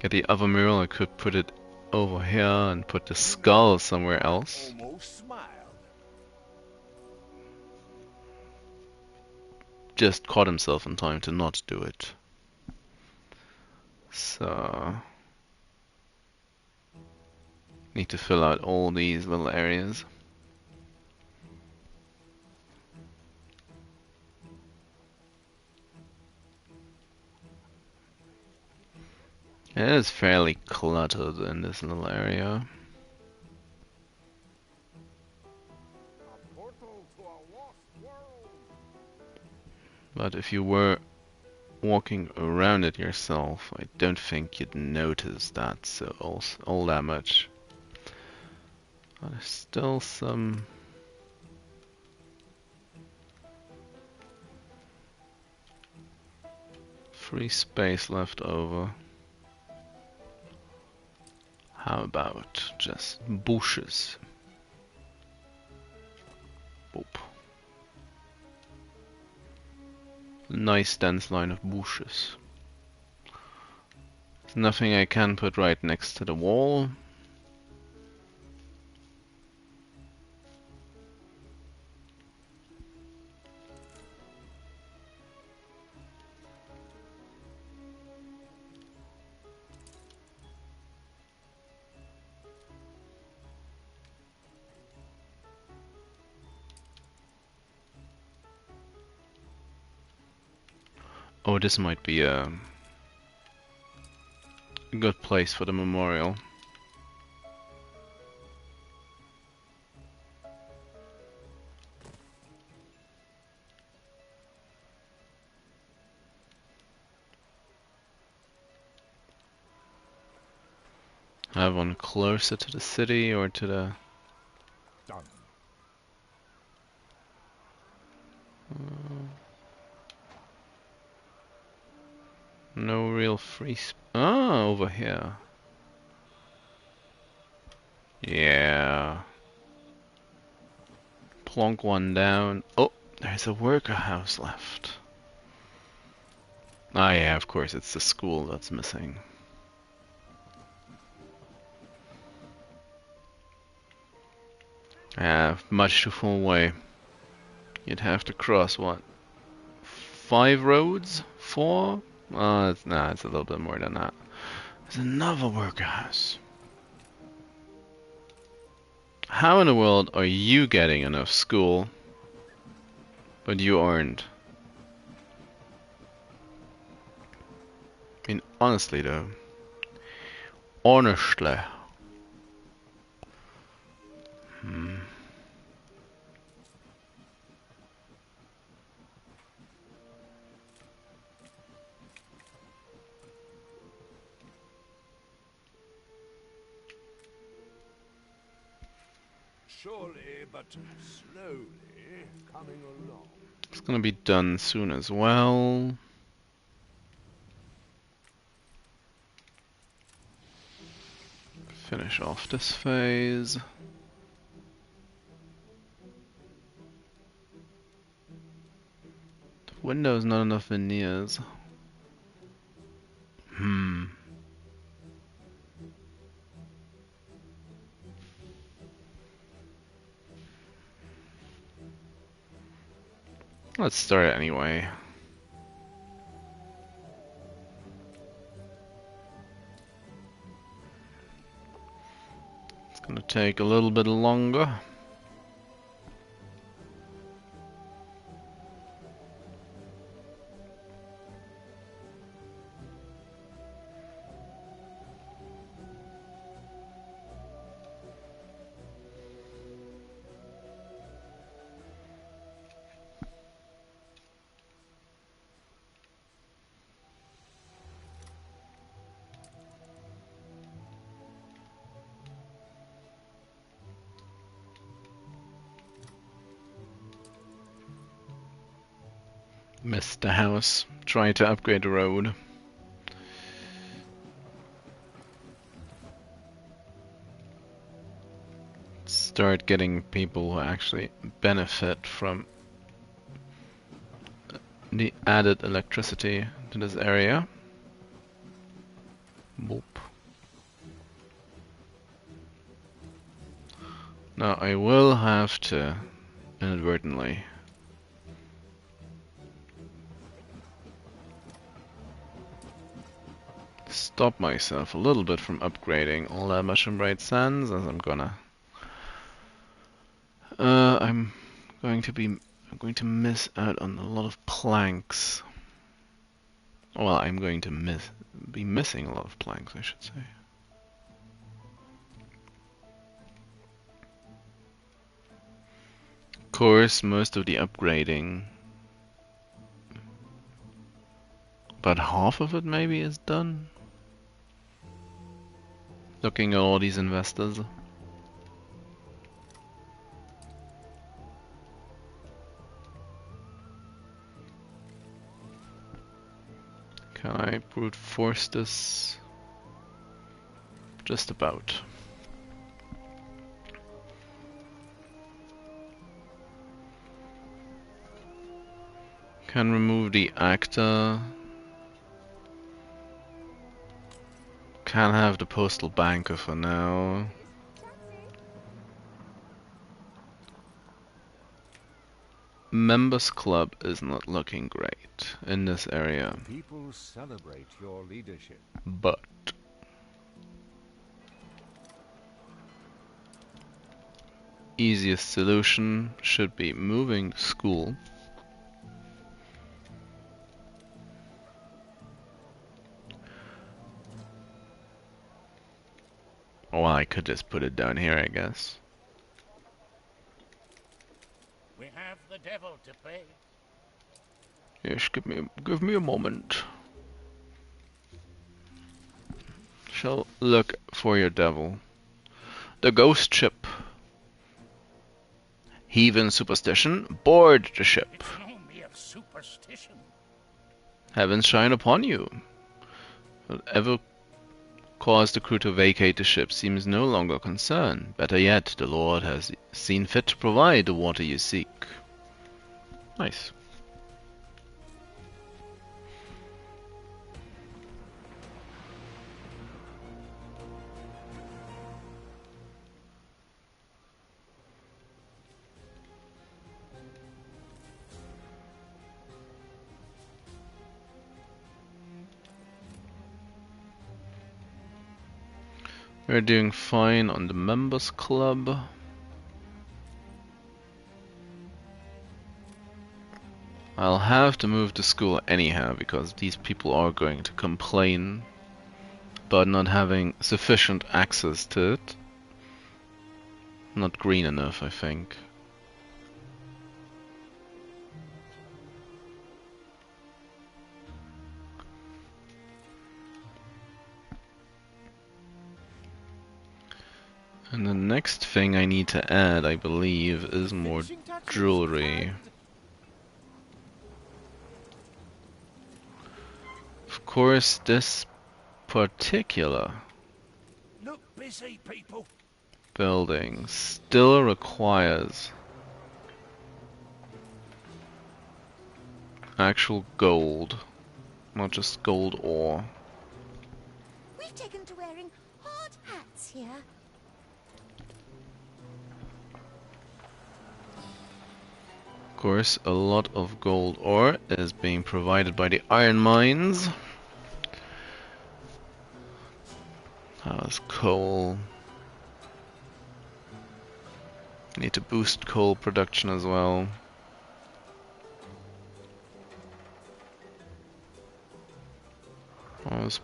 [SPEAKER 1] Get the other mural, I could put it over here and put the skull somewhere else.
[SPEAKER 5] Almost smiled.
[SPEAKER 1] Just caught himself in time to not do it. So... need to fill out all these little areas. It is fairly cluttered in this little area.
[SPEAKER 5] A portal to a lost world.
[SPEAKER 1] But if you were walking around it yourself, I don't think you'd notice that so all that much. But there's still some free space left over. How about just bushes? Boop. Nice dense line of bushes. There's nothing I can put right next to the wall. Oh, this might be a good place for the memorial. Have one closer to the city or to the...
[SPEAKER 3] Done.
[SPEAKER 1] No real Ah, over here. Yeah. Plonk one down. Oh, there's a worker house left. Ah yeah, of course, it's the school that's missing. Much too far away. You'd have to cross, what? 5 roads? 4? It's a little bit more than that. There's another worker house. How in the world are you getting enough school, but you aren't? I mean, honestly though. Honestly.
[SPEAKER 5] Surely, but slowly coming along.
[SPEAKER 1] It's gonna be done soon as well. Finish off this phase. The window's not enough veneers. Let's start anyway. It's gonna take a little bit longer. Missed the house. Trying to upgrade the road. Start getting people who actually benefit from the added electricity to this area. Boop. Now I will have to inadvertently stop myself a little bit from upgrading all that much in Bright Sands, as I'm going to miss out on a lot of planks. Well, I'm going to be missing a lot of planks, I should say. Of course, most of the upgrading, about half of it maybe, is done. Looking at all these investors. Can I brute force this? Just about. Can remove the actor. Can have the postal banker for now. Members Club is not looking great in this area.
[SPEAKER 3] People celebrate your leadership.
[SPEAKER 1] But easiest solution should be moving the school. Well, I could just put it down here, I guess.
[SPEAKER 6] We have the devil to pay.
[SPEAKER 1] Yes, give me a moment. Shall look for your devil. The ghost ship. Heathen superstition, board the ship.
[SPEAKER 6] It's no mere superstition.
[SPEAKER 1] Heavens shine upon you. Whatever caused the crew to vacate the ship seems no longer a concern. Better yet, the Lord has seen fit to provide the water you seek. Nice. We're doing fine on the members club. I'll have to move the school anyhow because these people are going to complain about not having sufficient access to it. Not green enough, I think. And the next thing I need to add, I believe, is more jewelry. Of course, this particular
[SPEAKER 6] Look busy, people.
[SPEAKER 1] building still requires actual gold, not just gold ore.
[SPEAKER 2] We've taken to wearing hard hats here.
[SPEAKER 1] Of course, a lot of gold ore is being provided by the iron mines. How's coal? Need to boost coal production as well. How's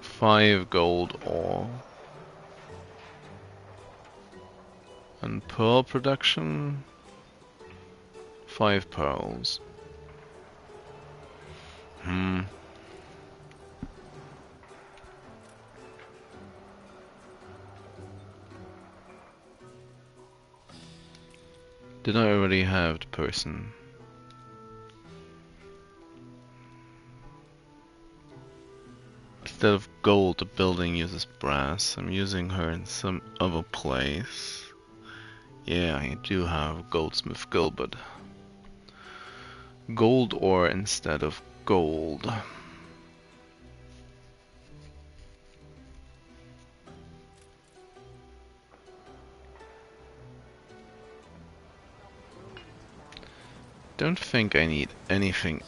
[SPEAKER 1] 5 gold ore. And pearl production, 5 pearls. Did I already have the person? Instead of gold, the building uses brass. I'm using her in some other place. Yeah, I do have goldsmith Gilbert. Gold ore instead of gold. Don't think I need anything.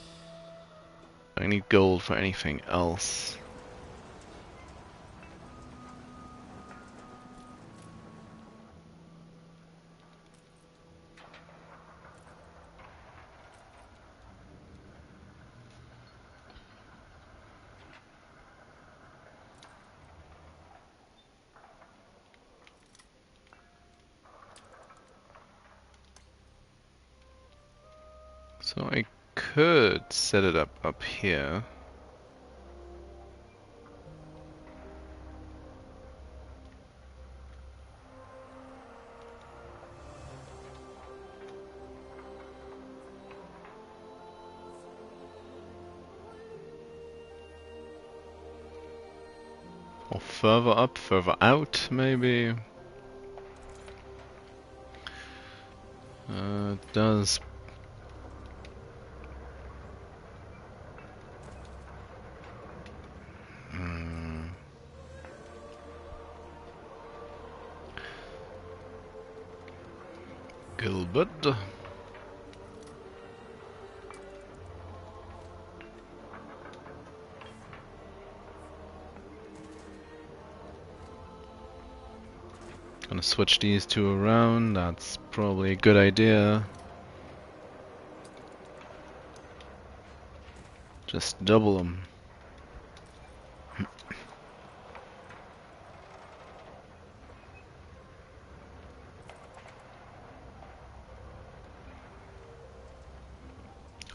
[SPEAKER 1] I need gold for anything else. So I could set it up here. Or further up, further out, maybe. It does. Gilbert. Gonna switch these two around, that's probably a good idea. Just double them.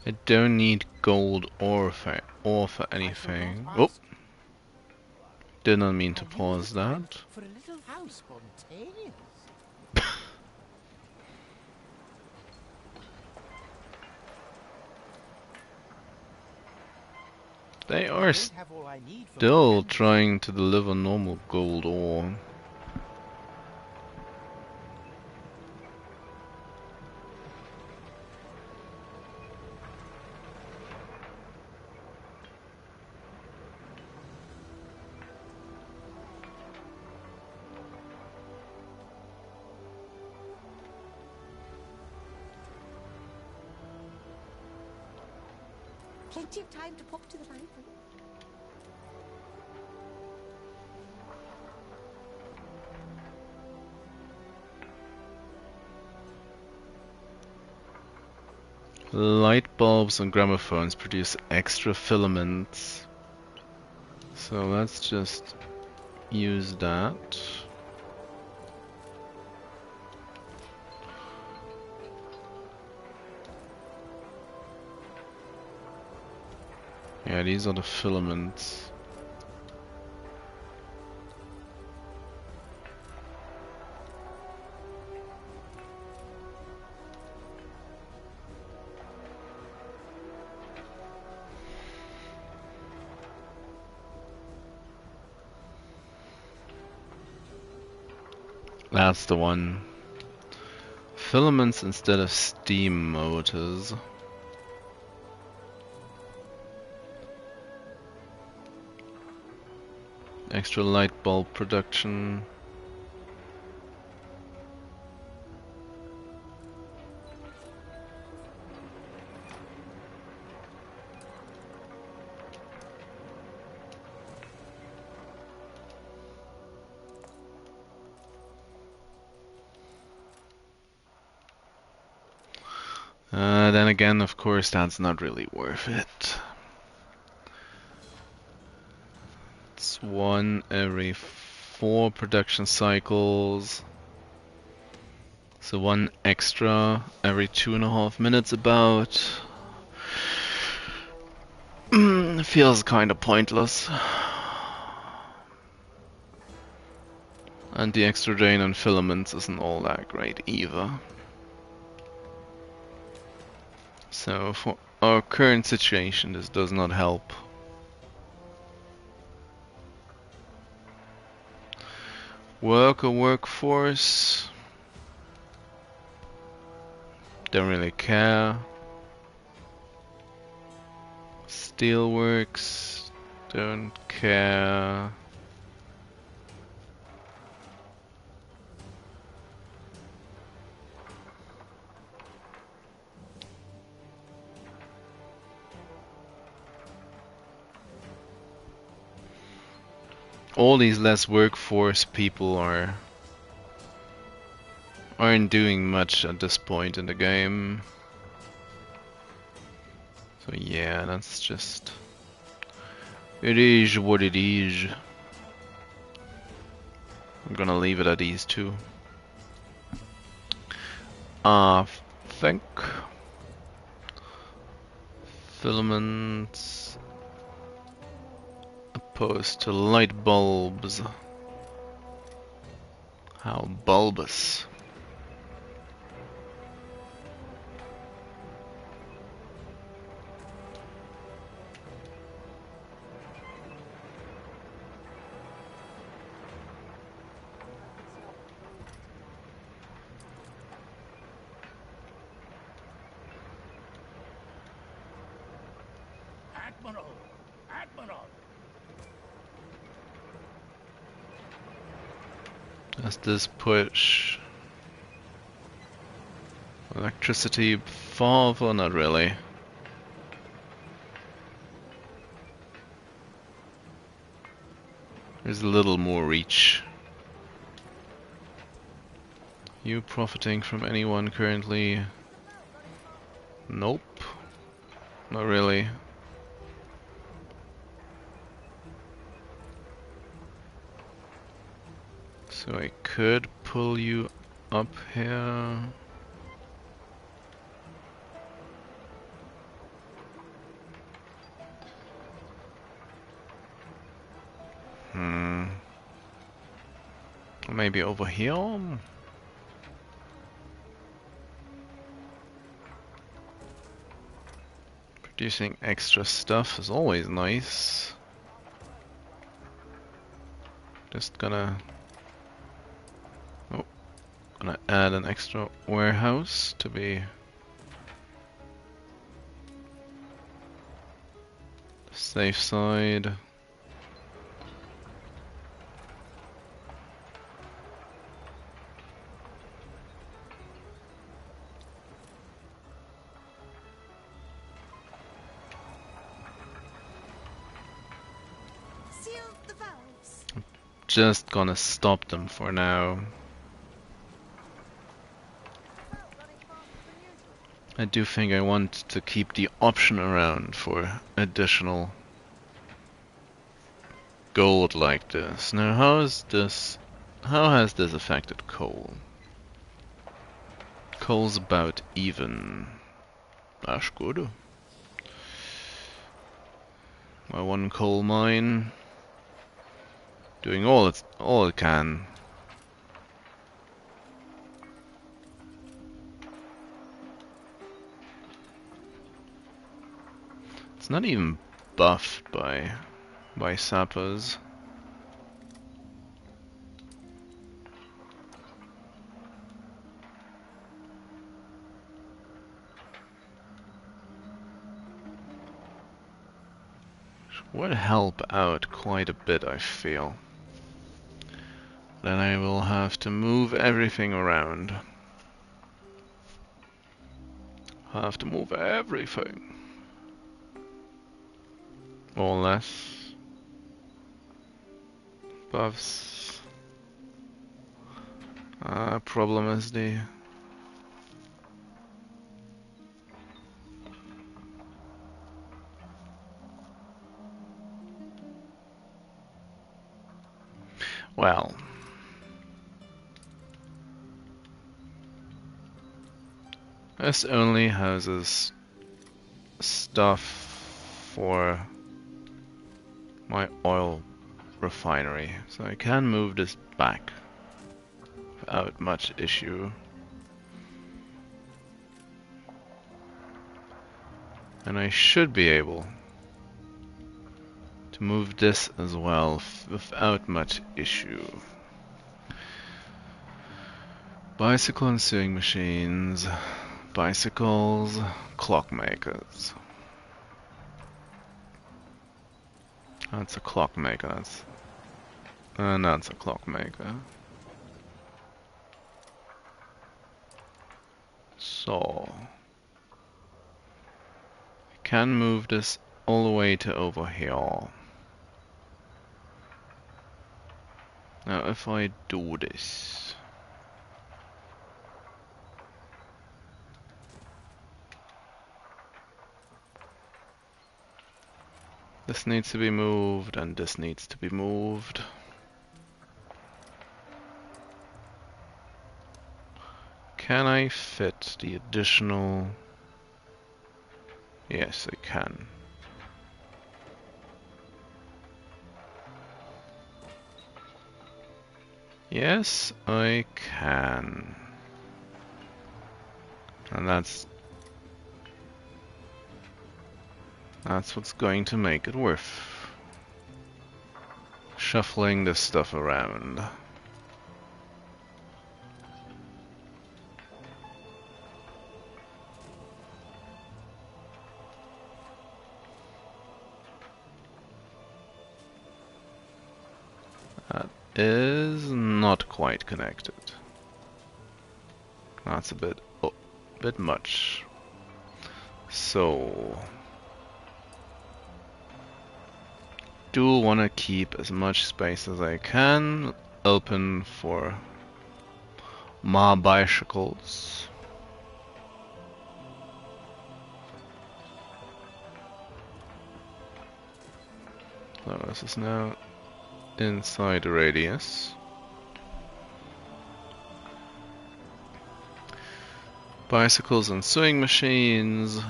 [SPEAKER 1] I don't need gold or for anything. Oh! Did not mean to pause that.
[SPEAKER 6] For a little how spontaneous.
[SPEAKER 1] They are
[SPEAKER 6] Don't have all I need for
[SPEAKER 1] still
[SPEAKER 6] my
[SPEAKER 1] trying to deliver normal gold ore.
[SPEAKER 2] Plenty of time to pop to the library.
[SPEAKER 1] Light bulbs and gramophones produce extra filaments. So let's just use that. Yeah, these are the filaments. That's the one. Filaments instead of steam motors. Extra light bulb production. Then again, of course, that's not really worth it. It's one every 4 production cycles. So one extra every 2.5 minutes about. Feels kinda pointless. And the extra drain on filaments isn't all that great either. So for our current situation, this does not help. Workforce. Don't really care. Steelworks. Don't care. All these less workforce people aren't doing much at this point in the game. So yeah, that's just, it is what it is. I'm gonna leave it at these two. I think Filaments opposed to light bulbs. How bulbous.
[SPEAKER 5] Admiral! Admiral!
[SPEAKER 1] Does this push electricity farther? Not really. There's a little more reach. You profiting from anyone currently? Nope. Not really. So I could pull you up here. Maybe over here? Producing extra stuff is always nice. Just gonna add an extra warehouse to be safe side.
[SPEAKER 2] Seal the valves.
[SPEAKER 1] Just gonna stop them for now. I do think I want to keep the option around for additional gold like this. Now how has this affected coal? Coal's about even. That's good. My one coal mine doing all it can. It's not even buffed by sappers. Would help out quite a bit, I feel. Then I will have to move everything around. Have to move everything. Or less. Buffs. Problem is the well. This only houses stuff for my oil refinery, so I can move this back without much issue. And I should be able to move this as well without much issue. Bicycle and sewing machines, bicycles, clockmakers. That's a clockmaker. That's a clockmaker. So I can move this all the way to over here. Now if I do this, this needs to be moved and this needs to be moved. Can I fit the additional? Yes, I can. Yes, I can. And that's what's going to make it worth shuffling this stuff around. That is not quite connected. That's a bit much. So do want to keep as much space as I can open for more bicycles. So this is now inside the radius. Bicycles and sewing machines,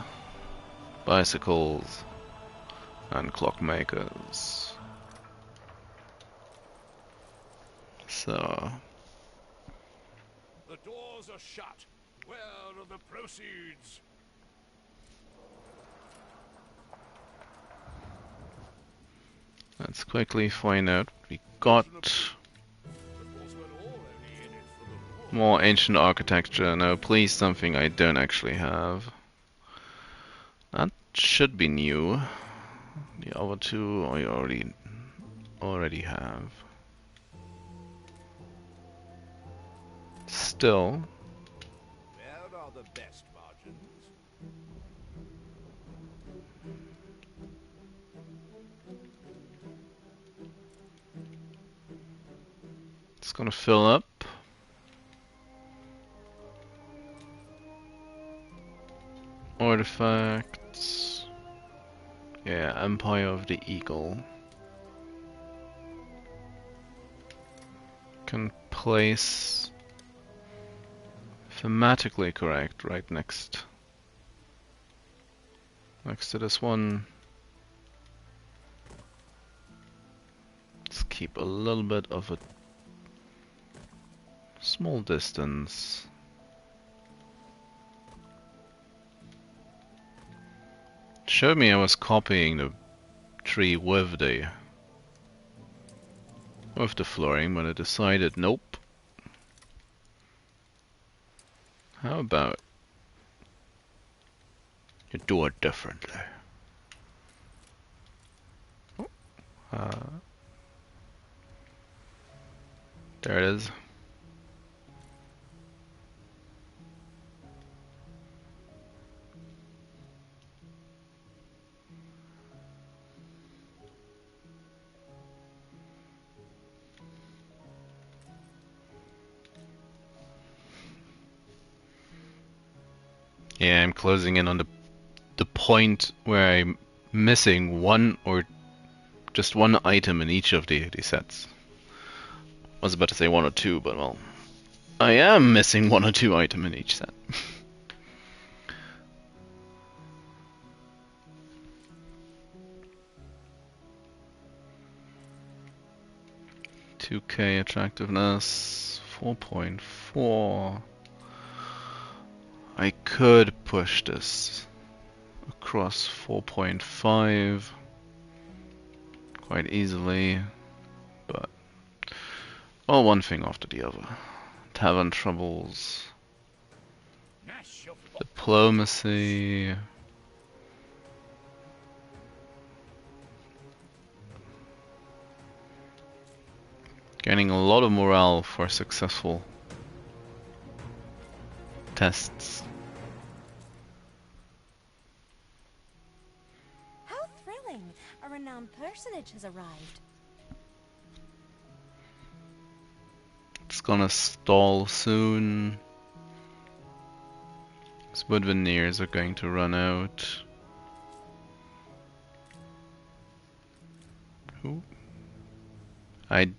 [SPEAKER 1] bicycles and clockmakers. So
[SPEAKER 5] The doors are shut. Where are the proceeds?
[SPEAKER 1] let's quickly find out. We got more ancient architecture. No, please, something I don't actually have. That should be new. The other two I already have. Still,
[SPEAKER 5] Where are the best margins?
[SPEAKER 1] it's gonna fill up. Artifacts. Yeah, Empire of the Eagle. Can place thematically correct right next to this one. Let's keep a little bit of a small distance. Showed me I was copying the tree with the flooring, but I decided nope. How about you do it differently? There it is. Yeah, I'm closing in on the point where I'm missing one or just one item in each of the sets. I was about to say one or two, but well, I am missing one or two items in each set. 2K attractiveness, 4.4. I could push this across 4.5 quite easily, but well, one thing after the other. Tavern troubles, diplomacy. Gaining a lot of morale for successful tests.
[SPEAKER 2] How thrilling! A renowned personage has arrived.
[SPEAKER 1] It's gonna stall soon. These wood veneers are going to run out. Ooh. I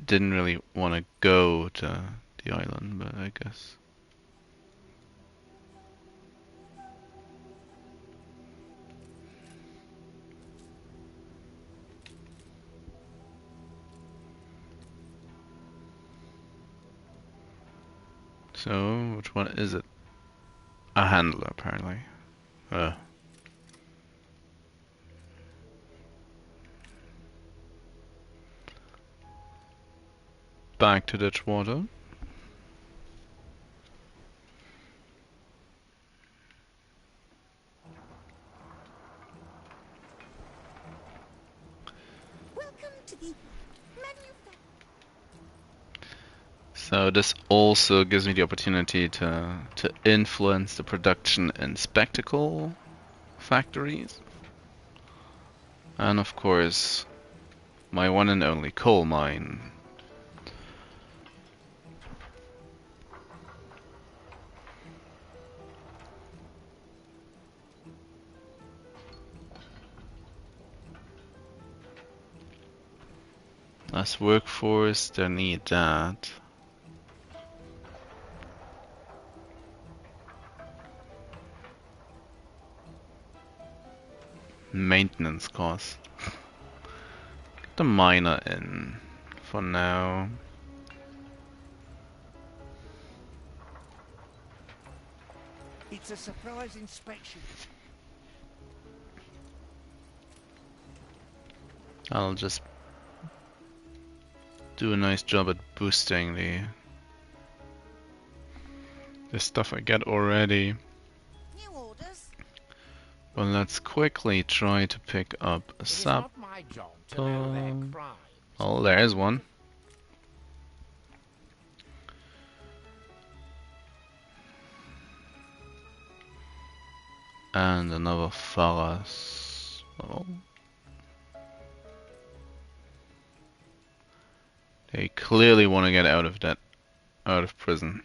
[SPEAKER 1] didn't really want to go to the island, but I guess. So, which one is it? A handler, apparently. Back to Ditchwater.
[SPEAKER 2] Welcome to the
[SPEAKER 1] So this also gives me the opportunity to influence the production in spectacle factories. And of course, my one and only coal mine. As workforce, they need that. Maintenance costs. Get the miner in for now.
[SPEAKER 6] It's a surprise inspection.
[SPEAKER 1] I'll just do a nice job at boosting the stuff I get already.
[SPEAKER 4] New orders.
[SPEAKER 1] Well, let's quickly try to pick up a
[SPEAKER 6] It is
[SPEAKER 1] sap.
[SPEAKER 6] not my job to know their
[SPEAKER 1] Um,
[SPEAKER 6] crimes.
[SPEAKER 1] Oh, there's one. And another Faras. Oh. They clearly want to get out of prison.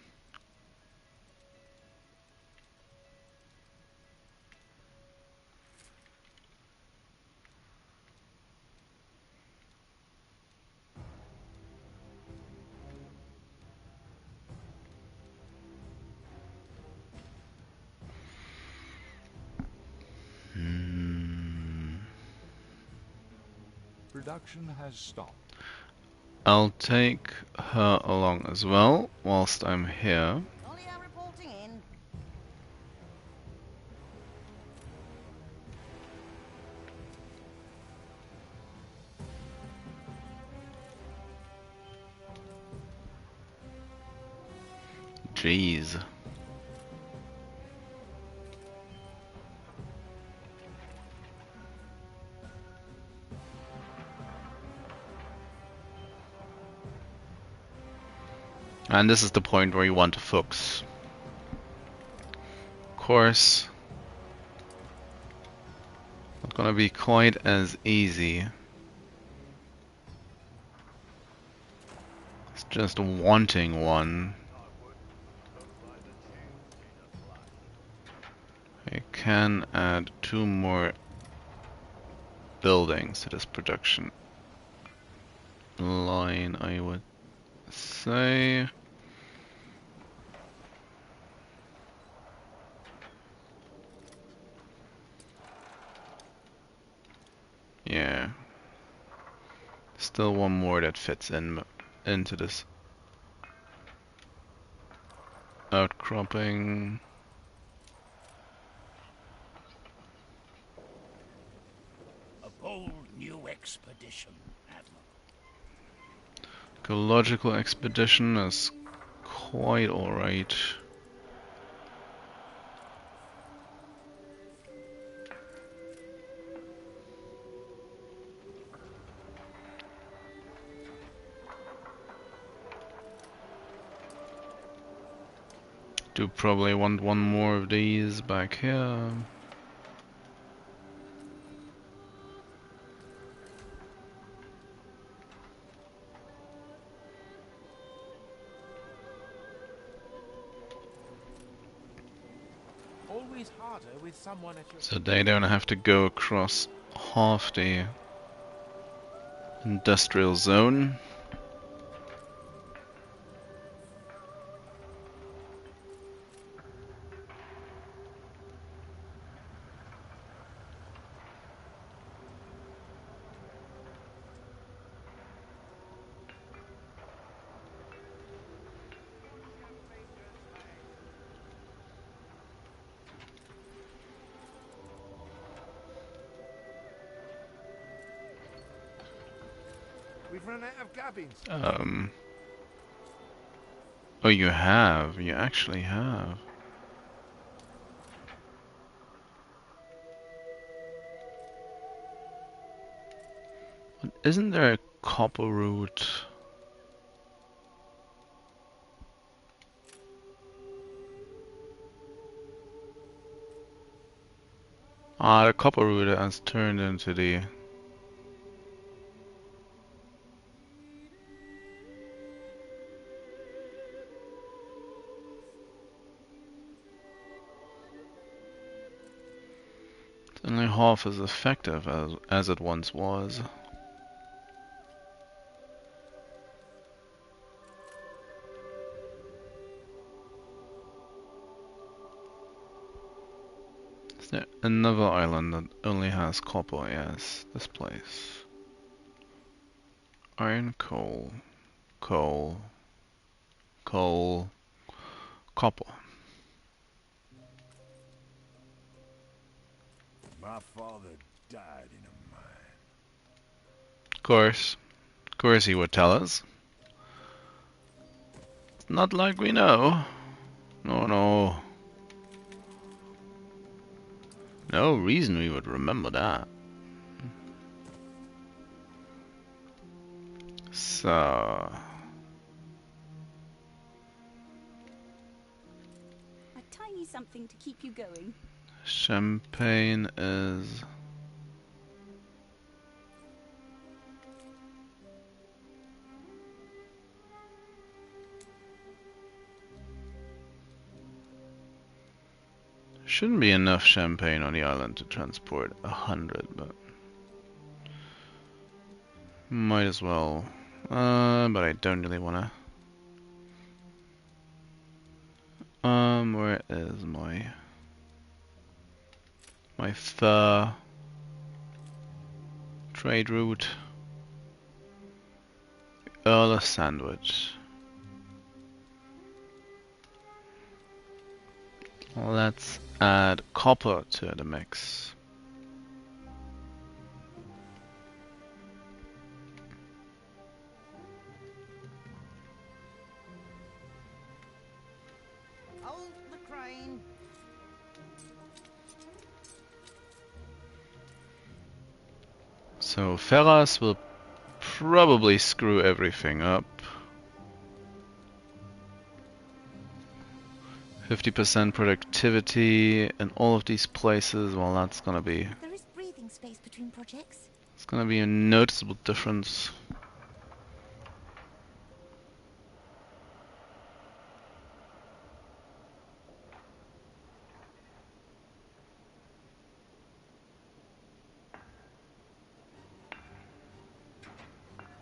[SPEAKER 3] Production has stopped.
[SPEAKER 1] I'll take her along as well whilst I'm here.
[SPEAKER 4] Only I'm reporting in.
[SPEAKER 1] Jeez. And this is the point where you want to focus. Of course, not gonna be quite as easy. It's just wanting one. I can add 2 more buildings to this production line, I would say. Yeah. Still one more that fits into this outcropping.
[SPEAKER 5] A bold new expedition, Admiral.
[SPEAKER 1] Ecological expedition is quite alright. Do probably want one more of these back here.
[SPEAKER 6] Always harder with someone at your
[SPEAKER 1] So they don't have to go across half the industrial zone.
[SPEAKER 6] We've run out of gubbins.
[SPEAKER 1] Oh, you have. You actually have. But isn't there a copper route? Ah, the copper route has turned into the... It's only half as effective as it once was. Is there another island that only has copper? Yes, this place. Iron, coal, coal, coal, copper.
[SPEAKER 3] My father died in a mine.
[SPEAKER 1] Of course he would tell us. It's not like we know. No, no. No reason we would remember that. So...
[SPEAKER 7] A tiny something to keep you going.
[SPEAKER 1] Champagne is... Shouldn't be enough champagne on the island to transport 100, but... Might as well. But I don't really wanna... where is my fur trade route? Earl Sandwich. Let's add copper to the mix.
[SPEAKER 4] Hold the crane.
[SPEAKER 1] So Ferras will probably screw everything up. 50% productivity in all of these places. Well, that's gonna be...
[SPEAKER 2] There is breathing space between projects.
[SPEAKER 1] It's gonna be a noticeable difference.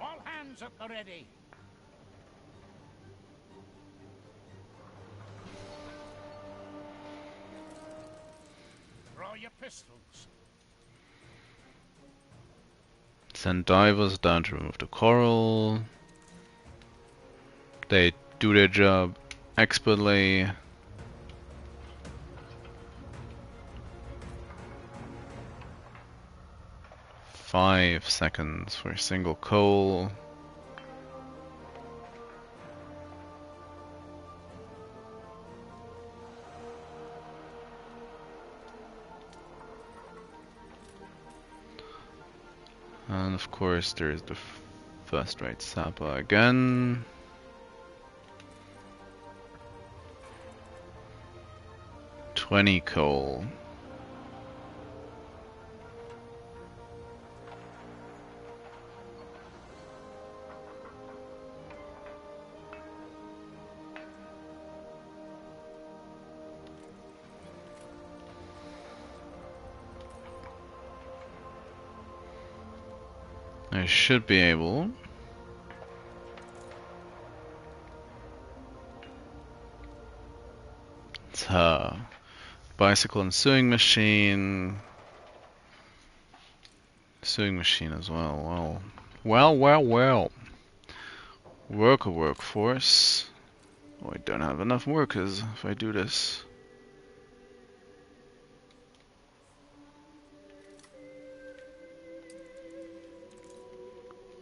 [SPEAKER 6] All hands at the ready. Draw your pistols.
[SPEAKER 1] Send divers down to remove the coral. They do their job expertly. Five seconds for a single coal. And of course there's the first rate sapper again. $20 coal. I should be able to bicycle and sewing machine as well. Well. Workforce. Oh, I don't have enough workers if I do this.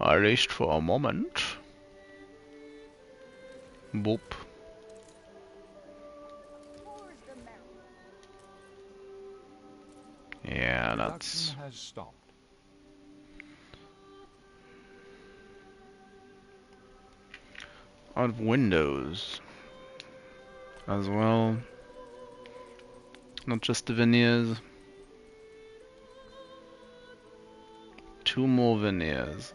[SPEAKER 1] At least for a moment. Boop. Yeah, that's...
[SPEAKER 3] Production has stopped.
[SPEAKER 1] Out of windows as well. Not just the veneers. 2 more veneers.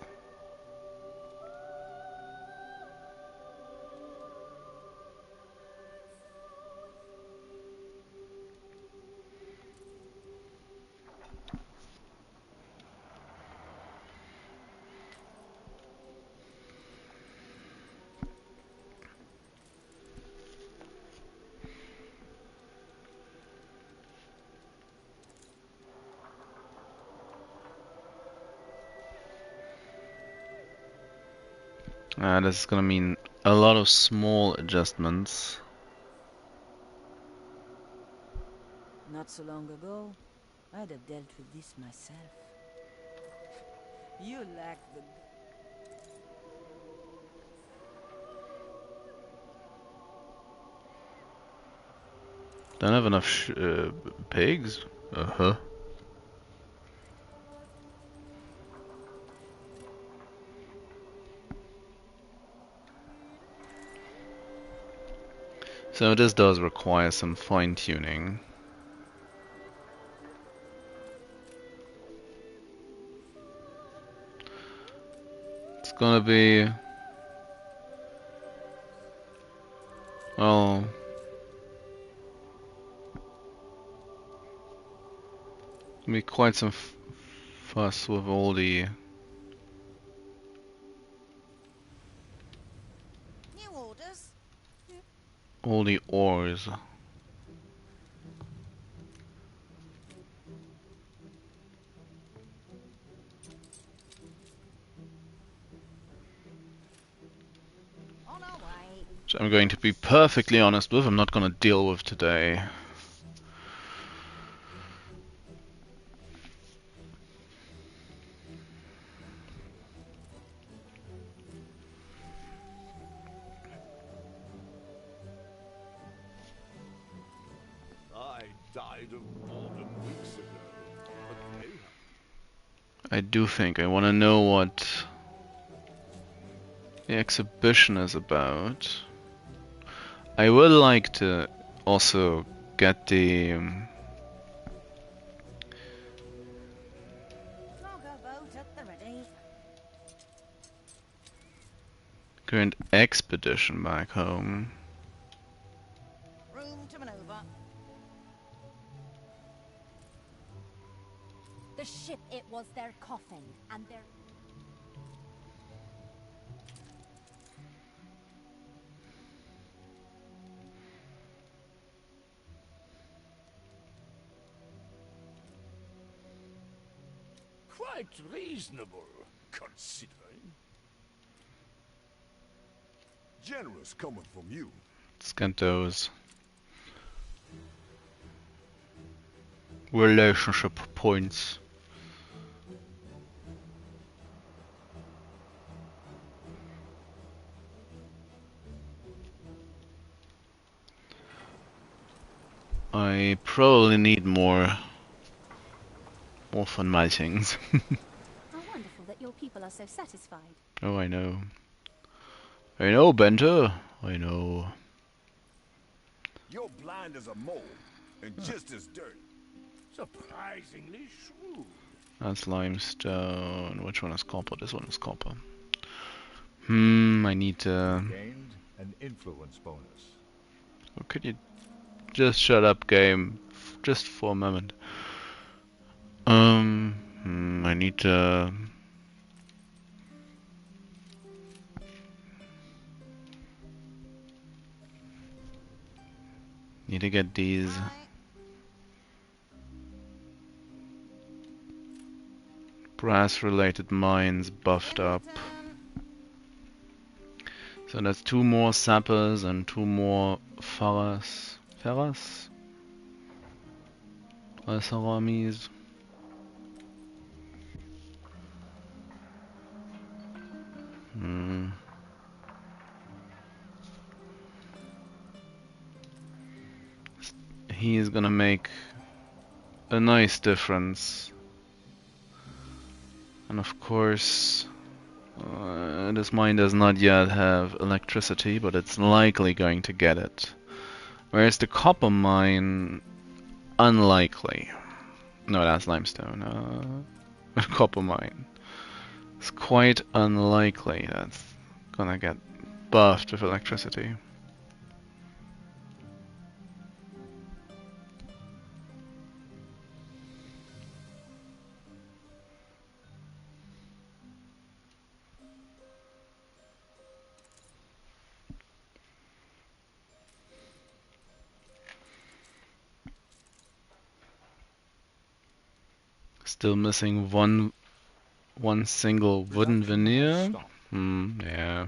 [SPEAKER 1] This is gonna mean a lot of small adjustments.
[SPEAKER 8] Not so long ago, I'd have dealt with this myself. You lack the...
[SPEAKER 1] Don't have enough pigs? Uh-huh. So this does require some fine-tuning. It's gonna be... well... be quite some fuss with all the...
[SPEAKER 4] New orders.
[SPEAKER 1] all the ores.
[SPEAKER 4] On our way.
[SPEAKER 1] Which I'm going to be perfectly honest with, I'm not gonna deal with today.
[SPEAKER 5] I died of boredom weeks ago. But they
[SPEAKER 1] I do think I wanna know what the exhibition is about. I would like to also get the
[SPEAKER 4] Cargo boat at the ready.
[SPEAKER 1] current expedition back home.
[SPEAKER 4] Room to maneuver.
[SPEAKER 2] The ship, it was their coffin, and their...
[SPEAKER 5] quite reasonable, considering.
[SPEAKER 6] Generous coming from you.
[SPEAKER 1] Let's get those relationship points. I probably need more fun matings.
[SPEAKER 7] How wonderful that your people are so satisfied.
[SPEAKER 1] Oh, I know. I know, Benter. I know.
[SPEAKER 6] You're blind as a mole and just as dirty.
[SPEAKER 5] Surprisingly shrewd.
[SPEAKER 1] That's limestone. Which one is copper? This one is copper. I need to...
[SPEAKER 3] Gained an influence bonus.
[SPEAKER 1] Oh, could you just shut up, game? Just for a moment. I need to... need to get these
[SPEAKER 4] Aye.
[SPEAKER 1] brass-related mines buffed up. So that's 2 more sappers and 2 more ferras. Ferras? Salamis. He's gonna make a nice difference. And of course, this mine does not yet have electricity, but it's likely going to get it. Whereas the copper mine, unlikely. No, that's limestone. Copper mine. It's quite unlikely that's gonna get buffed with electricity. Still missing one single wooden veneer. Yeah.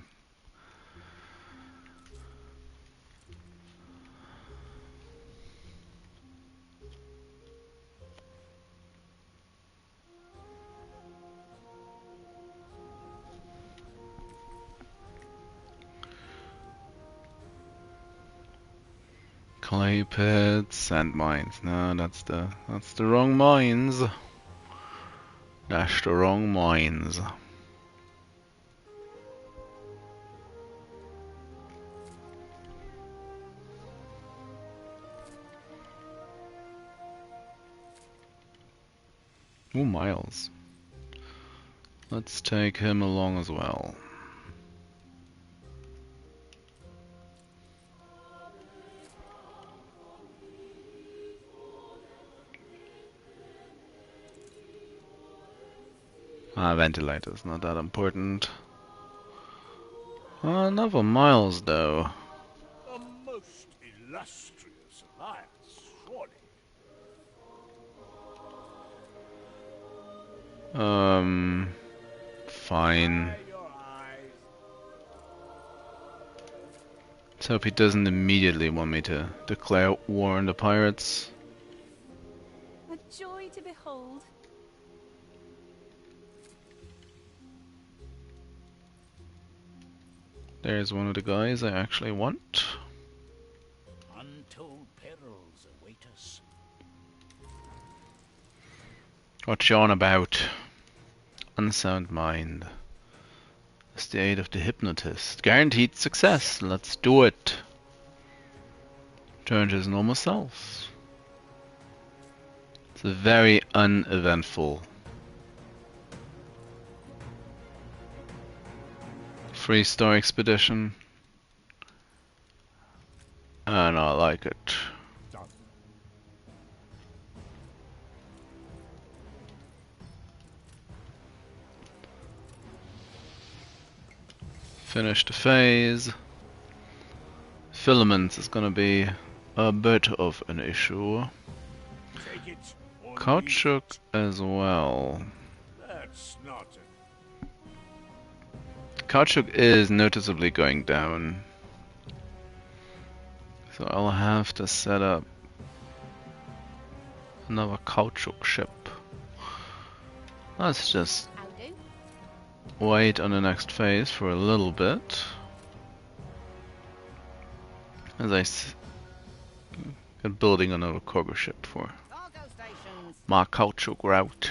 [SPEAKER 1] Clay pits, sand mines. No, that's the wrong mines. That's the wrong mines. Ooh, Miles. Let's take him along as well. Ventilators, not that important. Another Miles, though.
[SPEAKER 5] A most illustrious alliance, surely.
[SPEAKER 1] Fine.
[SPEAKER 5] Dry your eyes.
[SPEAKER 1] Let's hope he doesn't immediately want me to declare war on the pirates.
[SPEAKER 7] A joy to behold.
[SPEAKER 1] There's one of the guys I actually want.
[SPEAKER 5] Untold perils await us.
[SPEAKER 1] What you on about? Unsound mind. It's the aid of the hypnotist. Guaranteed success. Let's do it. Turn to his normal self. It's a very uneventful. Three-star expedition. And I like it.
[SPEAKER 3] Done.
[SPEAKER 1] Finish the phase. Filaments is gonna be a bit of an issue.
[SPEAKER 5] Take it or leave
[SPEAKER 1] Caoutchouc as well.
[SPEAKER 5] it. That's not it.
[SPEAKER 1] Caoutchouc is noticeably going down. So I'll have to set up another caoutchouc ship. Let's just
[SPEAKER 7] How do?
[SPEAKER 1] wait on the next phase for a little bit. As I get building another cargo ship for
[SPEAKER 4] Cargo stations.
[SPEAKER 1] my caoutchouc route.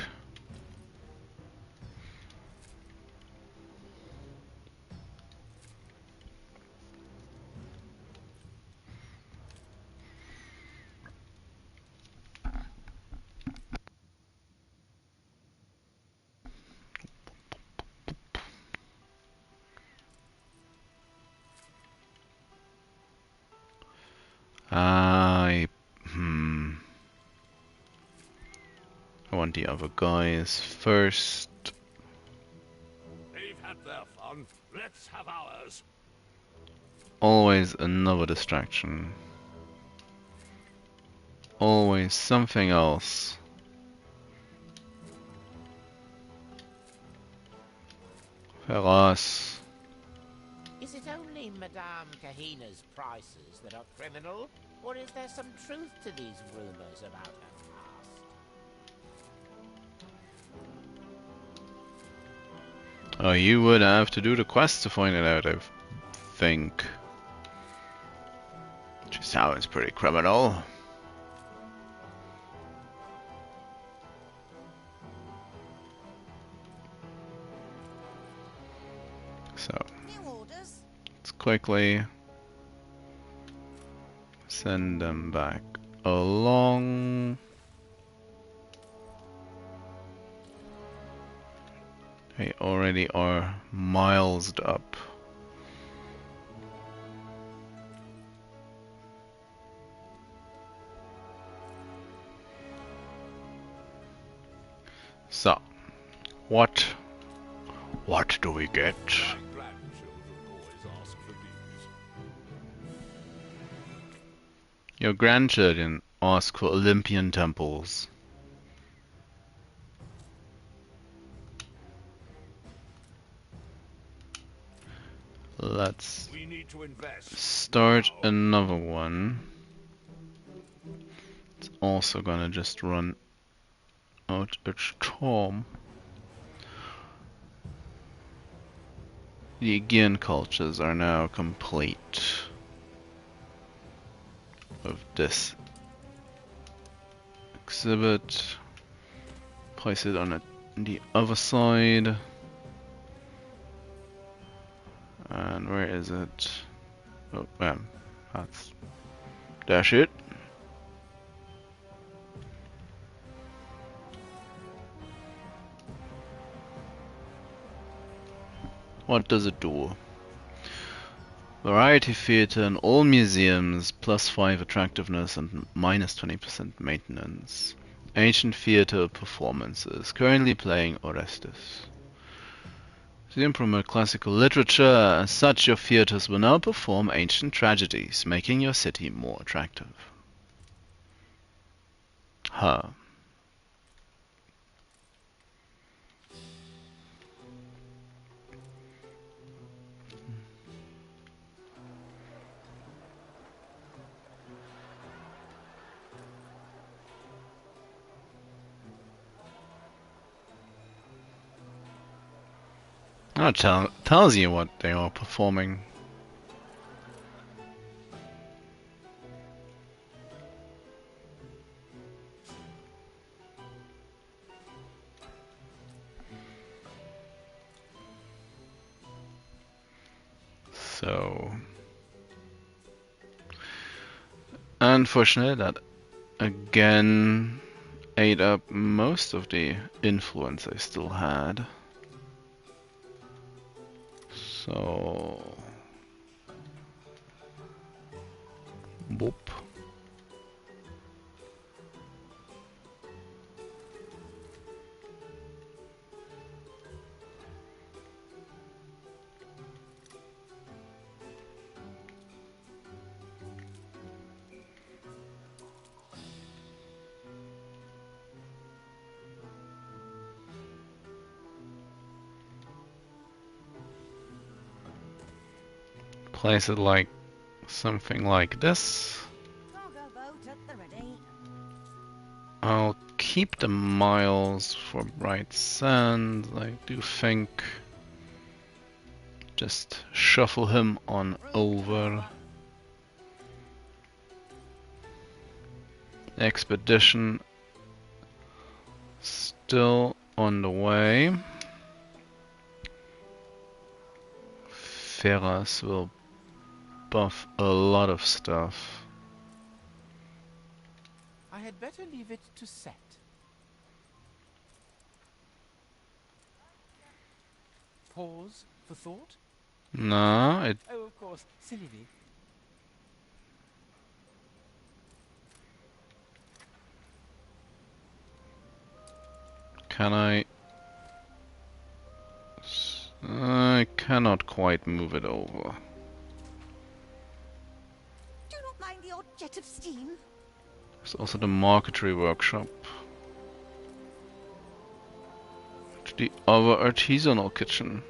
[SPEAKER 1] I want the other guys first.
[SPEAKER 5] They've had their fun. Let's have ours.
[SPEAKER 1] Always another distraction. Always something else. Harass.
[SPEAKER 9] Is it only Madame Kahina's prices that are criminal, or is there some truth to these rumors about her past?
[SPEAKER 1] Oh, you would have to do the quest to find it out, I think. Which sounds pretty criminal. So
[SPEAKER 4] New orders?
[SPEAKER 1] let's quickly send them back along. They already are milesed up. So, what do we get?
[SPEAKER 5] My grandchildren always ask for these.
[SPEAKER 1] Your grandchildren ask for Olympian temples. Let's
[SPEAKER 5] We need to invest.
[SPEAKER 1] start
[SPEAKER 5] now.
[SPEAKER 1] another one. It's also gonna just run out its charm. The Aegean cultures are now complete of this exhibit. Place it on the other side. And where is it? Oh, that's dash it. What does it do? Variety theater in all museums, +5 attractiveness and -20% maintenance. Ancient theater performances, currently playing Orestes. Museum promote classical literature. As such, your theaters will now perform ancient tragedies, making your city more attractive. Huh. That tells you what they are performing. So, unfortunately, that again ate up most of the influence I still had. So, boop. Place it like something like this.
[SPEAKER 4] Cargo boat at the ready.
[SPEAKER 1] I'll keep the miles for bright sand. I do think just shuffle him on over. Expedition still on the way. Ferras will buff a lot of stuff.
[SPEAKER 9] I had better leave it to set. Pause for thought?
[SPEAKER 1] No, it
[SPEAKER 9] Oh, of course, silly me.
[SPEAKER 1] can I cannot quite move it over.
[SPEAKER 4] Do not mind the odd jet of steam.
[SPEAKER 1] There's also the marquetry workshop. The other artisanal kitchen.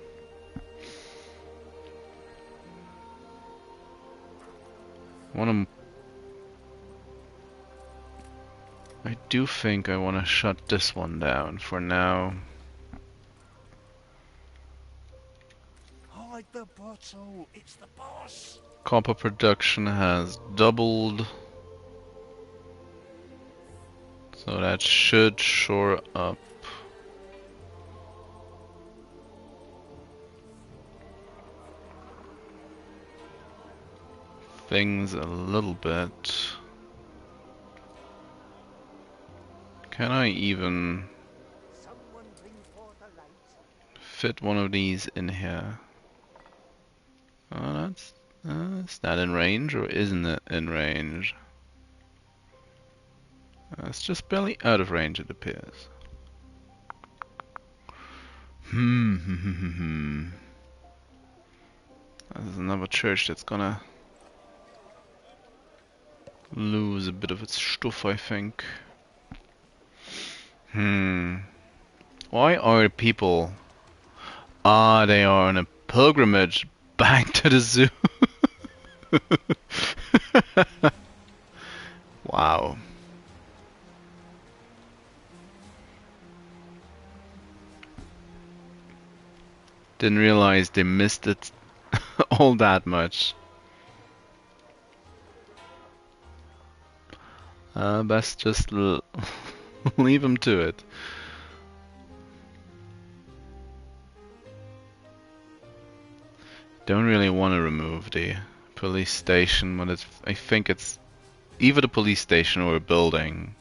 [SPEAKER 1] I do think I want to shut this one down for now.
[SPEAKER 6] Hide the bottle. It's the boss.
[SPEAKER 1] Copper production has doubled. So that should shore up. things a little bit. Can I even fit one of these in here? Oh, that's is that in range or isn't it in range? It's just barely out of range, it appears. There's another church that's gonna lose a bit of its stuff, I think. Why are people... Ah, they are on a pilgrimage back to the zoo. Wow. Didn't realize they missed it all that much. Best just leave them to it. Don't really want to remove the police station, but I think it's either the police station or a building.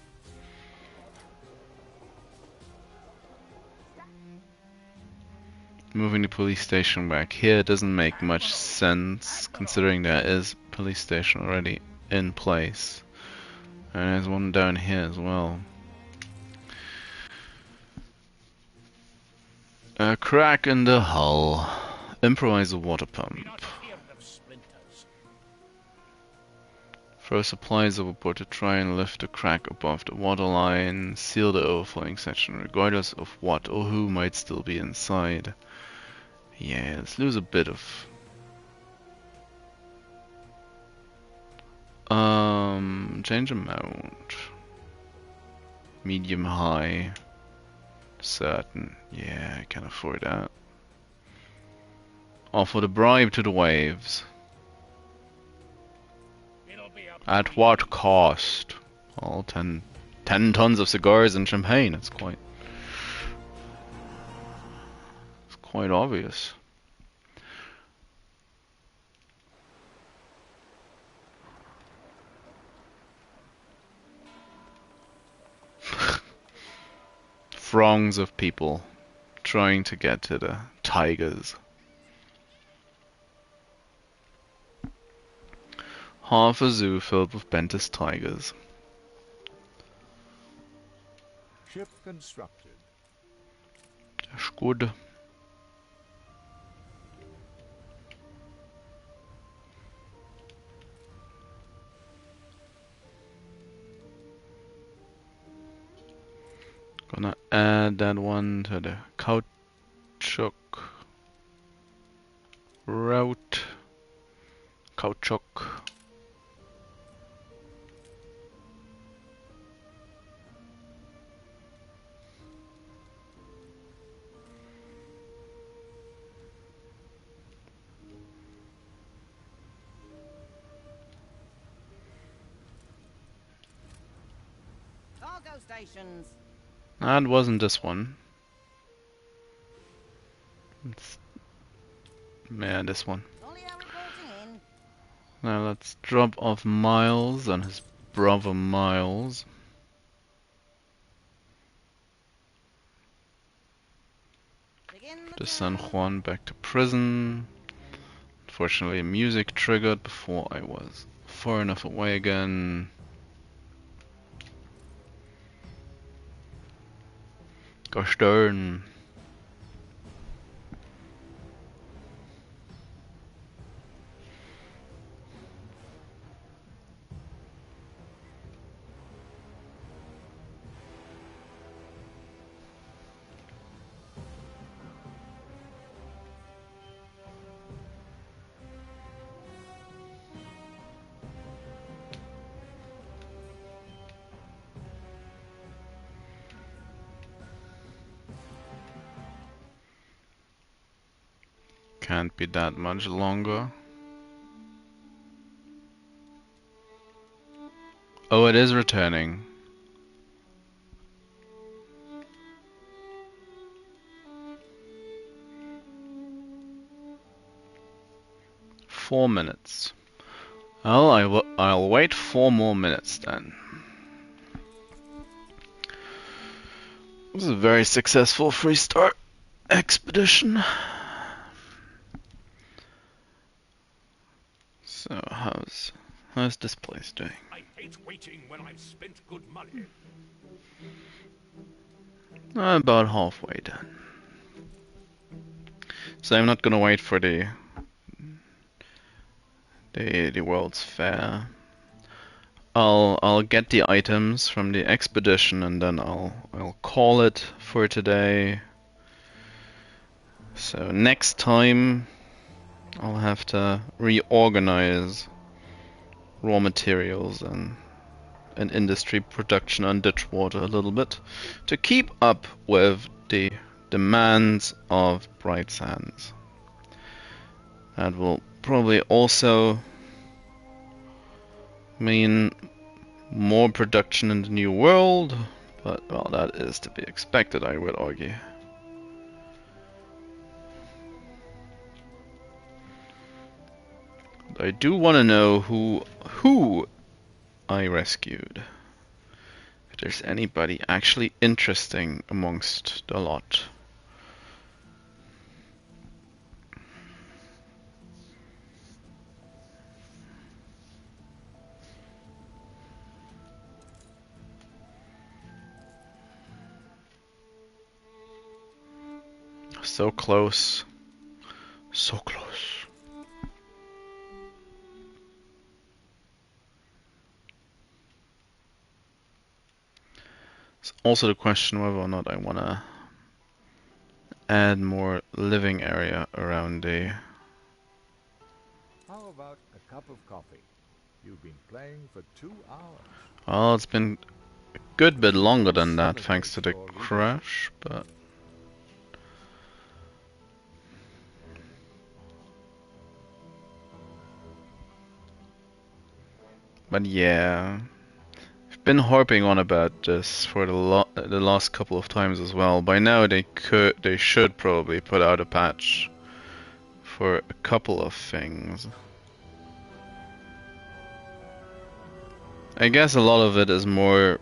[SPEAKER 1] Moving the police station back here doesn't make much sense, considering there is a police station already in place. And there's one down here as well. A crack in the hull. Improvise a water pump. Throw supplies overboard to try and lift the crack above the waterline. Seal the overflowing section regardless of what or who might still be inside. Yeah, let's lose a bit of... change amount. Medium high. Certain. Yeah, I can afford that. Offer the bribe to the waves. At what cost? Well, 10 tons of cigars and champagne. It's quite obvious. Throngs of people trying to get to the tigers. Half a zoo filled with Bentis tigers.
[SPEAKER 3] Ship constructed.
[SPEAKER 1] That's good. Gonna add that one to the caoutchouc route. Caoutchouc.
[SPEAKER 4] Cargo stations.
[SPEAKER 1] That wasn't this one. Yeah, this one.
[SPEAKER 4] Only now reporting in.
[SPEAKER 1] Now let's drop off Miles and his brother Miles.
[SPEAKER 4] Begin
[SPEAKER 1] The San Juan back to prison. Unfortunately, music triggered before I was far enough away again. Gosh darn. Can't be that much longer. Oh, it is returning. "4 minutes. Well, I'll wait 4 more minutes then. This is a very successful freestart expedition. So how's this place doing?
[SPEAKER 5] I hate waiting when I've spent good money.
[SPEAKER 1] About halfway done. So I'm not gonna wait for the World's Fair. I'll get the items from the expedition and then I'll call it for today. So next time I'll have to reorganize raw materials and industry production on Ditchwater a little bit to keep up with the demands of Bright Sands. That will probably also mean more production in the new world, but well, that is to be expected, I would argue. But I do want to know who I rescued. If there's anybody actually interesting amongst the lot. So close. So close. It's also the question whether or not I want to add more living area around the...
[SPEAKER 3] How about a cup of coffee? You've been playing for 2 hours.
[SPEAKER 1] Well, it's been a good bit longer than that thanks to the crash, but... But yeah, I've been harping on about this for the last couple of times as well. By now they should probably put out a patch for a couple of things. I guess a lot of it is more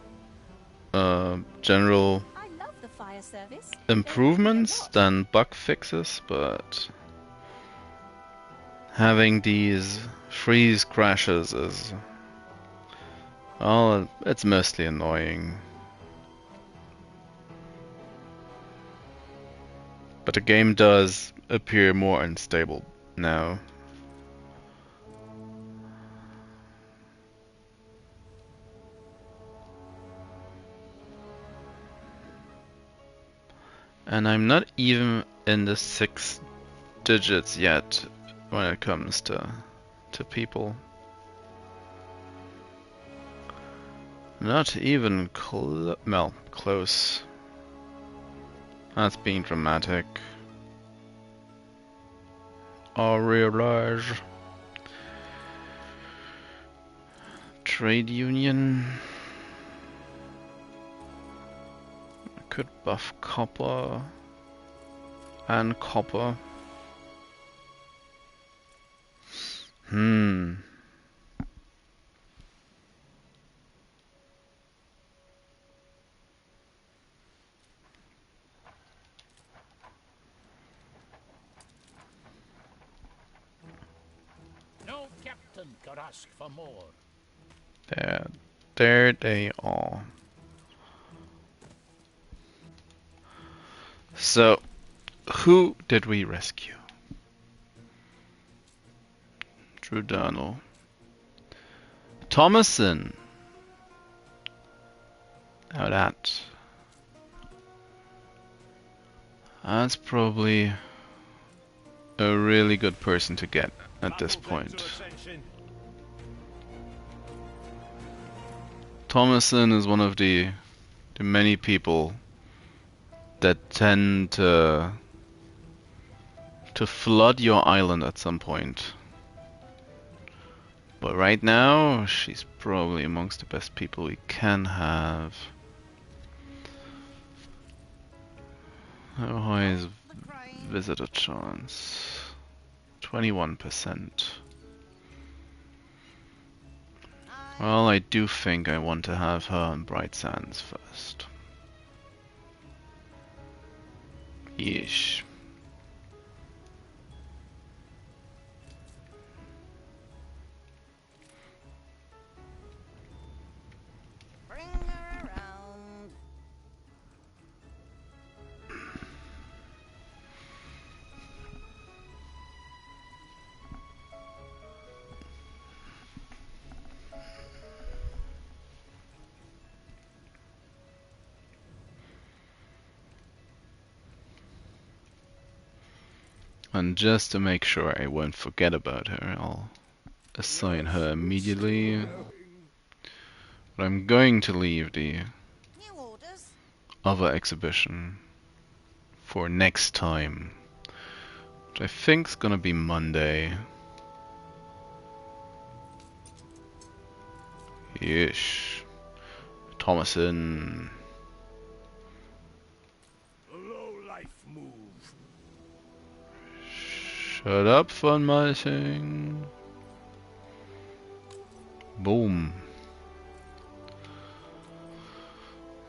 [SPEAKER 1] general
[SPEAKER 7] I love the fire service.
[SPEAKER 1] improvements than bug fixes, but having these freeze crashes is... well, it's mostly annoying. But the game does appear more unstable now. And I'm not even in the 6 digits yet when it comes to people. Not even close. That's being dramatic. I realize. Trade union. I could buff copper and copper.
[SPEAKER 9] No captain could ask for more.
[SPEAKER 1] There they are. So, who did we rescue? Trudano. Thomason. Now that's probably a really good person to get at this point. Thomason is one of the many people that tend to flood your island at some point. But right now, she's probably amongst the best people we can have. How high is visitor chance? 21%. Well, I do think I want to have her on Bright Sands first. Yeesh.
[SPEAKER 4] Bring her around.
[SPEAKER 1] And just to make sure I won't forget about her, I'll assign her immediately. But I'm going to leave the
[SPEAKER 4] New orders.
[SPEAKER 1] other exhibition for next time, which I think is gonna be Monday. Yeesh. Thomason.
[SPEAKER 6] A low life move.
[SPEAKER 1] Shut up, Von Malting. Boom.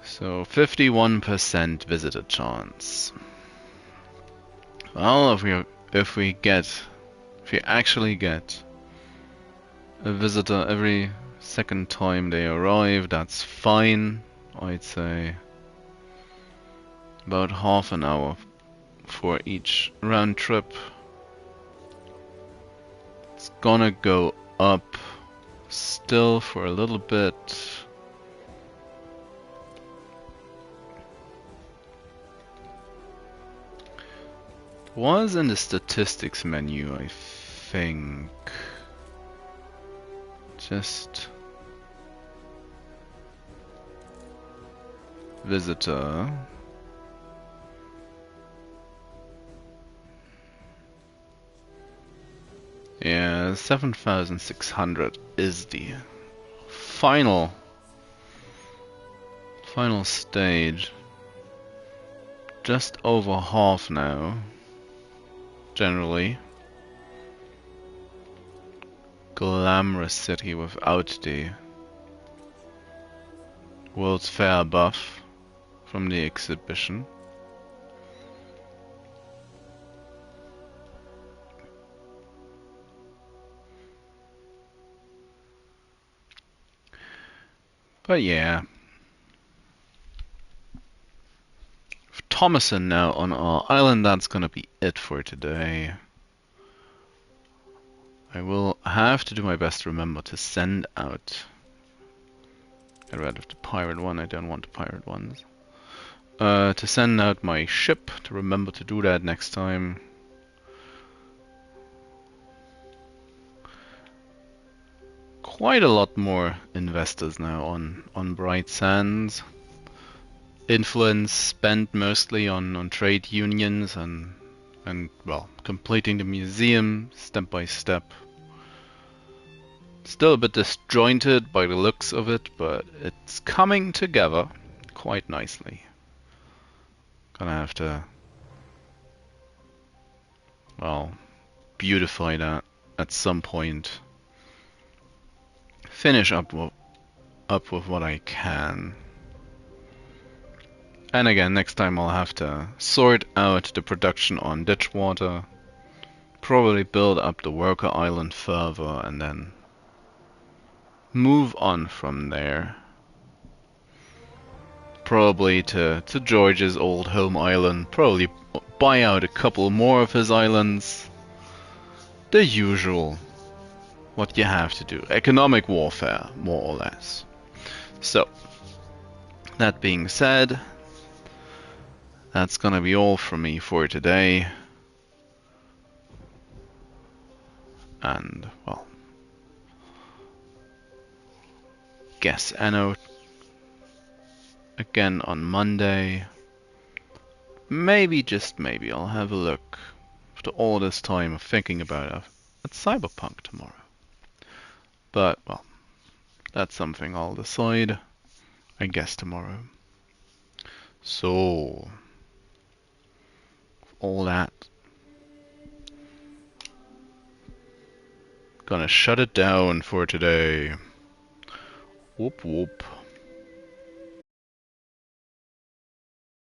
[SPEAKER 1] So 51% visitor chance. Well, if we actually get a visitor every second time they arrive, that's fine. I'd say about half an hour for each round trip. It's gonna go up still for a little bit. Was in the statistics menu, I think. Just visitor. Yeah, 7,600 is the final stage. Just over half now. Generally. Glamorous city without the World's Fair buff from the exhibition. But yeah. Thomason now on our island, that's gonna be it for today. I will have to do my best to remember to send out. Get rid of the pirate one, I don't want the pirate ones. To send out my ship, to remember to do that next time. Quite a lot more investors now on Bright Sands. Influence spent mostly on trade unions and well, completing the museum step by step. Still a bit disjointed by the looks of it, but it's coming together quite nicely. Gonna have to, well, beautify that at some point. Finish up with what I can. And again, next time I'll have to sort out the production on Ditchwater, probably build up the worker island further, and then move on from there. Probably to George's old home island, probably buy out a couple more of his islands. The usual. What you have to do. Economic warfare, more or less. So, that being said, that's gonna be all from me for today. And, well, guess Anno again on Monday. Maybe, just maybe, I'll have a look after all this time of thinking about it at Cyberpunk tomorrow. But, well, that's something I'll decide, I guess, tomorrow. So, all that, gonna shut it down for today. Whoop whoop.